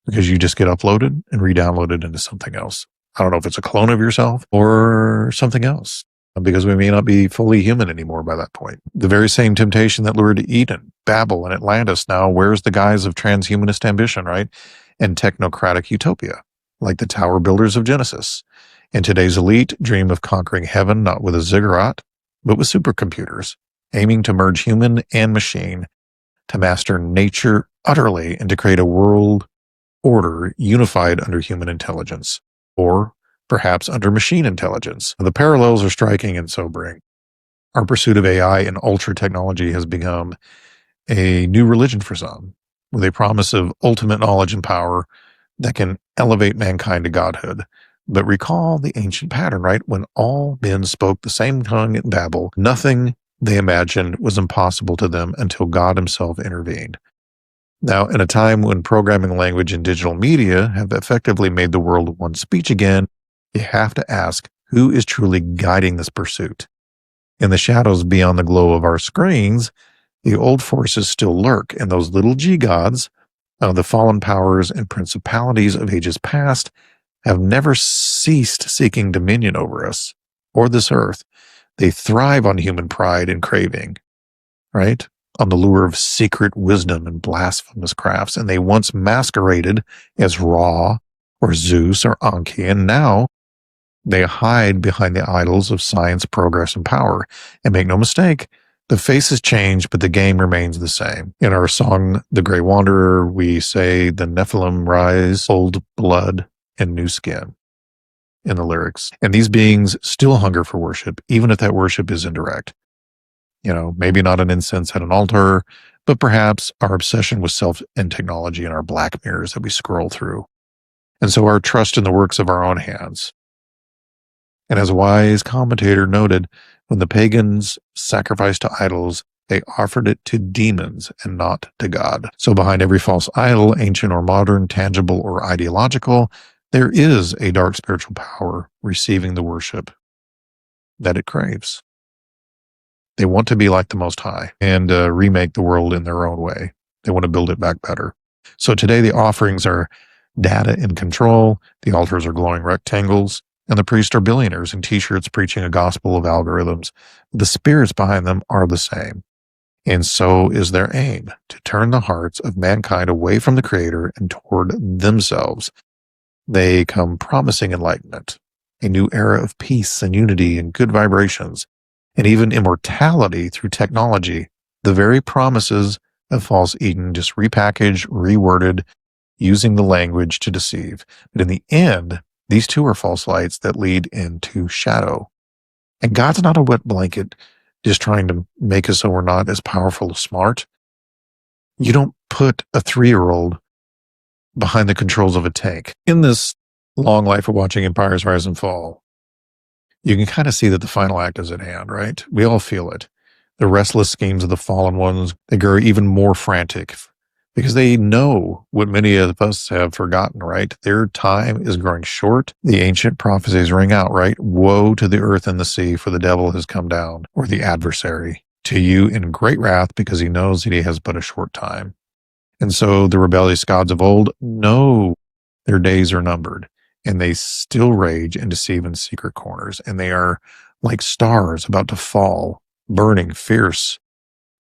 Because you just get uploaded and re-downloaded into something else. I don't know if it's a clone of yourself or something else, because we may not be fully human anymore by that point. The very same temptation that lured Eden, Babel, and Atlantis now wears the guise of transhumanist ambition, right? And technocratic utopia, like the tower builders of Genesis. And today's elite dream of conquering heaven not with a ziggurat, but with supercomputers, aiming to merge human and machine to master nature utterly and to create a world order unified under human intelligence, or perhaps under machine intelligence. The parallels are striking and sobering. Our pursuit of AI and ultra technology has become a new religion for some, with a promise of ultimate knowledge and power that can elevate mankind to godhood. But recall the ancient pattern, right? When all men spoke the same tongue in Babel, nothing they imagined was impossible to them until God himself intervened. Now, in a time when programming language and digital media have effectively made the world one speech again, you have to ask, who is truly guiding this pursuit? In the shadows beyond the glow of our screens, the old forces still lurk, and those little g-gods, the fallen powers and principalities of ages past, have never ceased seeking dominion over us or this earth. They thrive on human pride and craving, right? On the lure of secret wisdom and blasphemous crafts. And they once masqueraded as Ra or Zeus or Anki, and now they hide behind the idols of science, progress, and power. And make no mistake, the faces change, but the game remains the same. In our song, The Grey Wanderer, we say, the Nephilim rise, old blood and new skin in the lyrics. And these beings still hunger for worship, even if that worship is indirect. You know, maybe not an incense at an altar, but perhaps our obsession with self and technology and our black mirrors that we scroll through. And so our trust in the works of our own hands. And as a wise commentator noted, when the pagans sacrificed to idols, they offered it to demons and not to God. So behind every false idol, ancient or modern, tangible or ideological, there is a dark spiritual power receiving the worship that it craves. They want to be like the Most High and remake the world in their own way. They want to build it back better. So today the offerings are data in control, the altars are glowing rectangles, and the priests are billionaires in t-shirts preaching a gospel of algorithms. The spirits behind them are the same. And so is their aim, to turn the hearts of mankind away from the Creator and toward themselves. They come promising enlightenment, a new era of peace and unity and good vibrations, and even immortality through technology, the very promises of false Eden, just repackaged, reworded, using the language to deceive. But in the end, these two are false lights that lead into shadow. And God's not a wet blanket just trying to make us so we're not as powerful or smart. You don't put a 3-year-old behind the controls of a tank. In this long life of watching empires rise and fall, you can kind of see that the final act is at hand, right? We all feel it. The restless schemes of the fallen ones, they grow even more frantic because they know what many of us have forgotten, right? Their time is growing short. The ancient prophecies ring out, right? Woe to the earth and the sea, for the devil has come down, or the adversary, to you in great wrath, because he knows that he has but a short time. And so the rebellious gods of old know their days are numbered, and they still rage and deceive in secret corners. And they are like stars about to fall, burning fierce,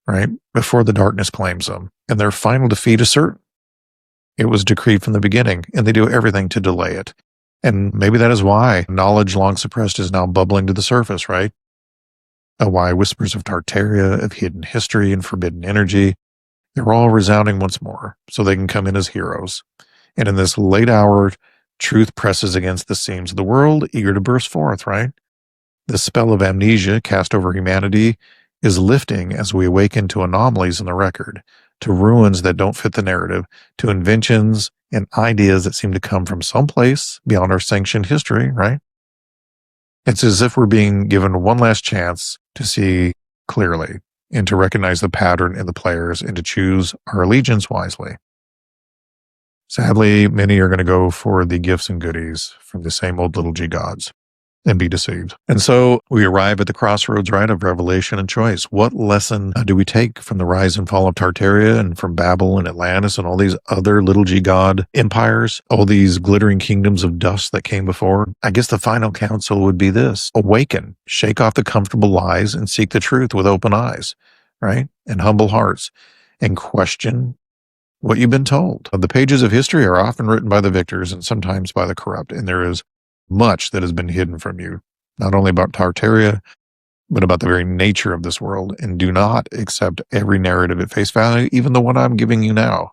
right? Before the darkness claims them. And their final defeat is certain. It was decreed from the beginning, and they do everything to delay it. And maybe that is why knowledge long suppressed is now bubbling to the surface, right? Why whispers of Tartaria, of hidden history and forbidden energy, they're all resounding once more, so they can come in as heroes. And in this late hour, truth presses against the seams of the world, eager to burst forth, right? The spell of amnesia cast over humanity is lifting as we awaken to anomalies in the record, to ruins that don't fit the narrative, to inventions and ideas that seem to come from someplace beyond our sanctioned history, right? It's as if we're being given one last chance to see clearly and to recognize the pattern in the players and to choose our allegiance wisely. Sadly, many are going to go for the gifts and goodies from the same old little g gods and be deceived. And so we arrive at the crossroads, right, of revelation and choice. What lesson do we take from the rise and fall of Tartaria and from Babel and Atlantis and all these other little g god empires, all these glittering kingdoms of dust that came before? I guess the final counsel would be this: awaken, shake off the comfortable lies and seek the truth with open eyes, right, and humble hearts, and question what you've been told. The pages of history are often written by the victors and sometimes by the corrupt, and there is much that has been hidden from you, not only about Tartaria, but about the very nature of this world. And do not accept every narrative at face value, even the one I'm giving you now.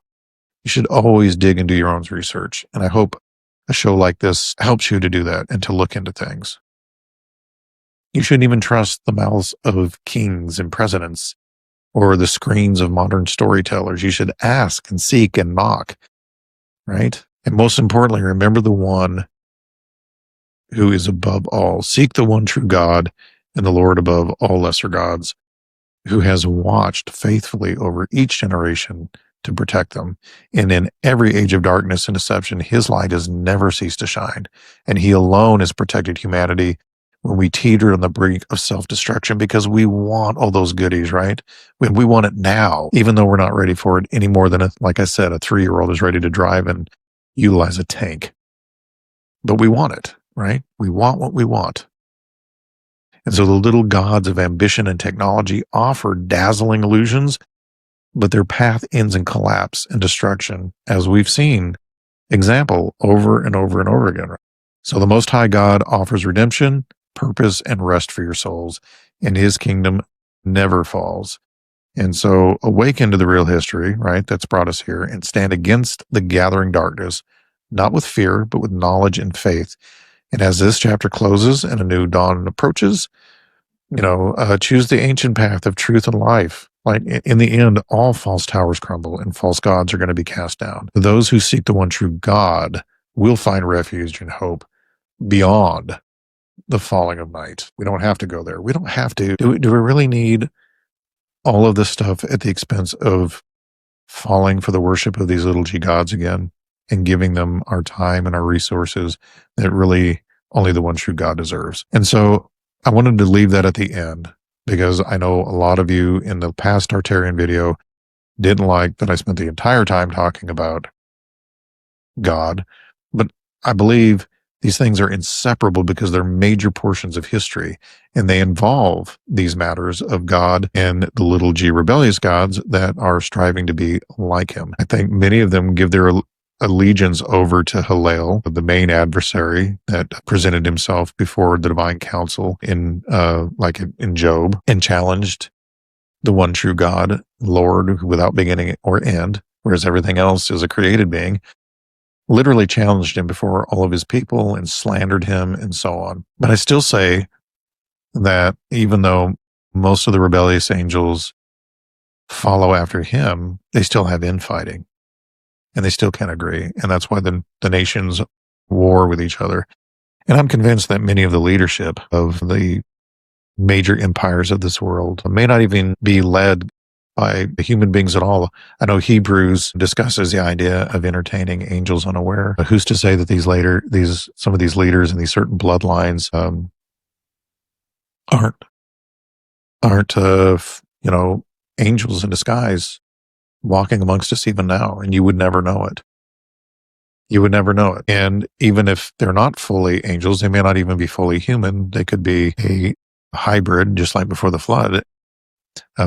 You should always dig into your own research. And I hope a show like this helps you to do that and to look into things. You shouldn't even trust the mouths of kings and presidents or the screens of modern storytellers. You should ask and seek and knock, right? And most importantly, remember the one who is above all. Seek the one true God and the Lord above all lesser gods, who has watched faithfully over each generation to protect them. And in every age of darkness and deception, his light has never ceased to shine. And he alone has protected humanity when we teetered on the brink of self-destruction, because we want all those goodies, right? We want it now, even though we're not ready for it any more than, like I said, a 3-year-old is ready to drive and utilize a tank. But we want it, right? We want what we want. And so the little gods of ambition and technology offer dazzling illusions, but their path ends in collapse and destruction, as we've seen example over and over and over again. So the Most High God offers redemption, purpose, and rest for your souls, and his kingdom never falls. And so awaken to the real history, right, that's brought us here, and stand against the gathering darkness, not with fear, but with knowledge and faith. And as this chapter closes and a new dawn approaches, choose the ancient path of truth and life. Like in the end, all false towers crumble and false gods are going to be cast down. Those who seek the one true God will find refuge and hope beyond the falling of night. We don't have to go there. We don't have to. Do we really need all of this stuff at the expense of falling for the worship of these little g gods again and giving them our time and our resources that really only the one true God deserves? And so I wanted to leave that at the end, because I know a lot of you in the past Tartarian video didn't like that I spent the entire time talking about God, but I believe these things are inseparable because they're major portions of history, and they involve these matters of God and the little g rebellious gods that are striving to be like him. I think many of them give their allegiance over to Hillel, the main adversary that presented himself before the divine council in Job, and challenged the one true God, Lord, without beginning or end, whereas everything else is a created being. Literally challenged him before all of his people and slandered him and so on. But I still say that even though most of the rebellious angels follow after him, they still have infighting and they still can't agree. And that's why the nations war with each other. And I'm convinced that many of the leadership of the major empires of this world may not even be led by human beings at all. I know Hebrews discusses the idea of entertaining angels unaware. Who's to say that some of these leaders in these certain bloodlines aren't angels in disguise walking amongst us even now, and you would never know it. You would never know it. And even if they're not fully angels, they may not even be fully human. They could be a hybrid, just like before the flood.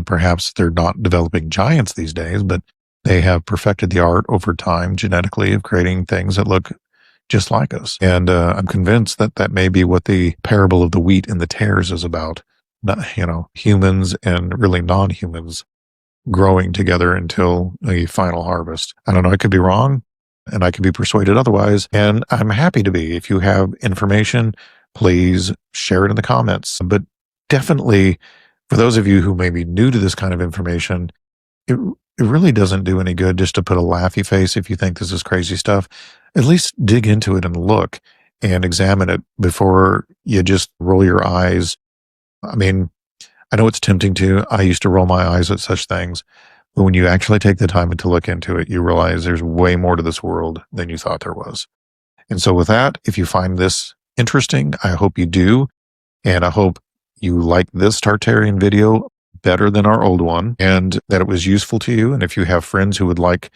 Perhaps they're not developing giants these days, but they have perfected the art over time genetically of creating things that look just like us. And I'm convinced that that may be what the parable of the wheat and the tares is about. Humans and really non-humans growing together until a final harvest. I don't know. I could be wrong, and I could be persuaded otherwise. And I'm happy to be. If you have information, please share it in the comments. But definitely, for those of you who may be new to this kind of information, it it really doesn't do any good just to put a laughy face if you think this is crazy stuff. At least dig into it and look and examine it before you just roll your eyes. I mean, I know it's tempting to. I used to roll my eyes at such things. But when you actually take the time to look into it, you realize there's way more to this world than you thought there was. And so with that, if you find this interesting, I hope you do. And I hope you like this Tartarian video better than our old one and that it was useful to you. And if you have friends who would like,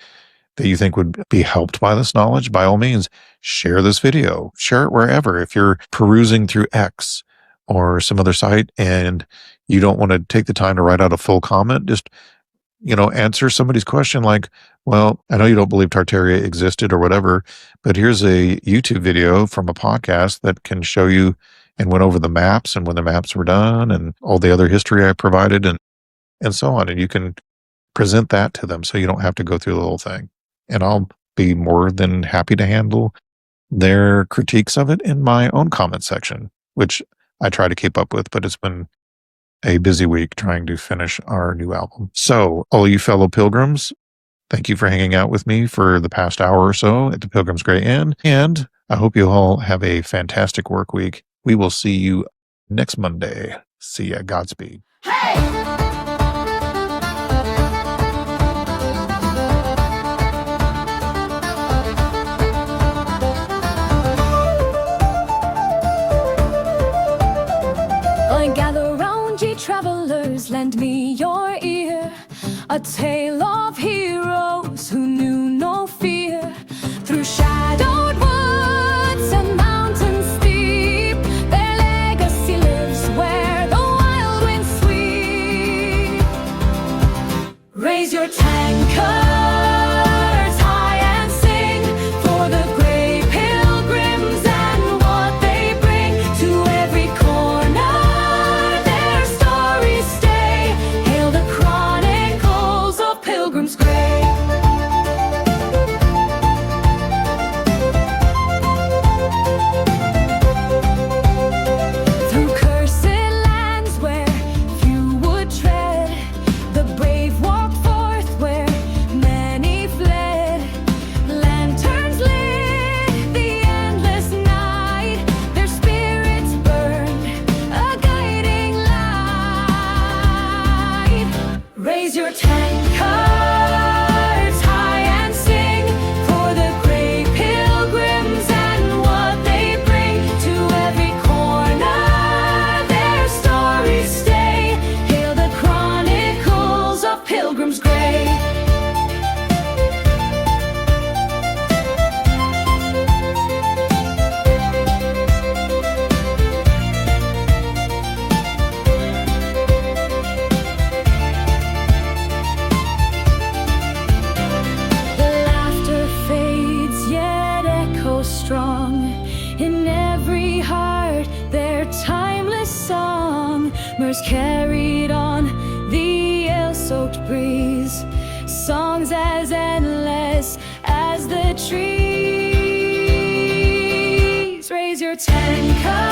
that you think would be helped by this knowledge, by all means, share this video. Share it wherever. If you're perusing through X or some other site and you don't want to take the time to write out a full comment, just answer somebody's question like, well, I know you don't believe Tartaria existed or whatever, but here's a YouTube video from a podcast that can show you and went over the maps and when the maps were done and all the other history I provided and so on. And you can present that to them so you don't have to go through the whole thing. And I'll be more than happy to handle their critiques of it in my own comment section, which I try to keep up with, but it's been a busy week trying to finish our new album. So, all you fellow pilgrims, thank you for hanging out with me for the past hour or so at the Pilgrim's Great Inn, and I hope you all have a fantastic work week. We will see you next Monday. See ya. Godspeed. Gather round, ye travelers, lend me your ear. A tale of heroes who knew no fear. Through shadowed woods and mountains steep, their legacy lives where the wild winds sweep. Raise your tankards high and sing for the great pilgrims and what they bring to every corner. Pilgrim's Grave. Through cursed lands where few would tread, the brave walked forth where many fled. Lanterns lit the endless night, their spirits burned a guiding light. Raise your tankard high and sing for the great pilgrims and what they bring to every corner. Their stories stay. Hail the Chronicles of Pilgrim's Grave. Strong in every heart, their timeless song. Mirth carried on the ale-soaked breeze, songs as endless as the trees. Raise your tankard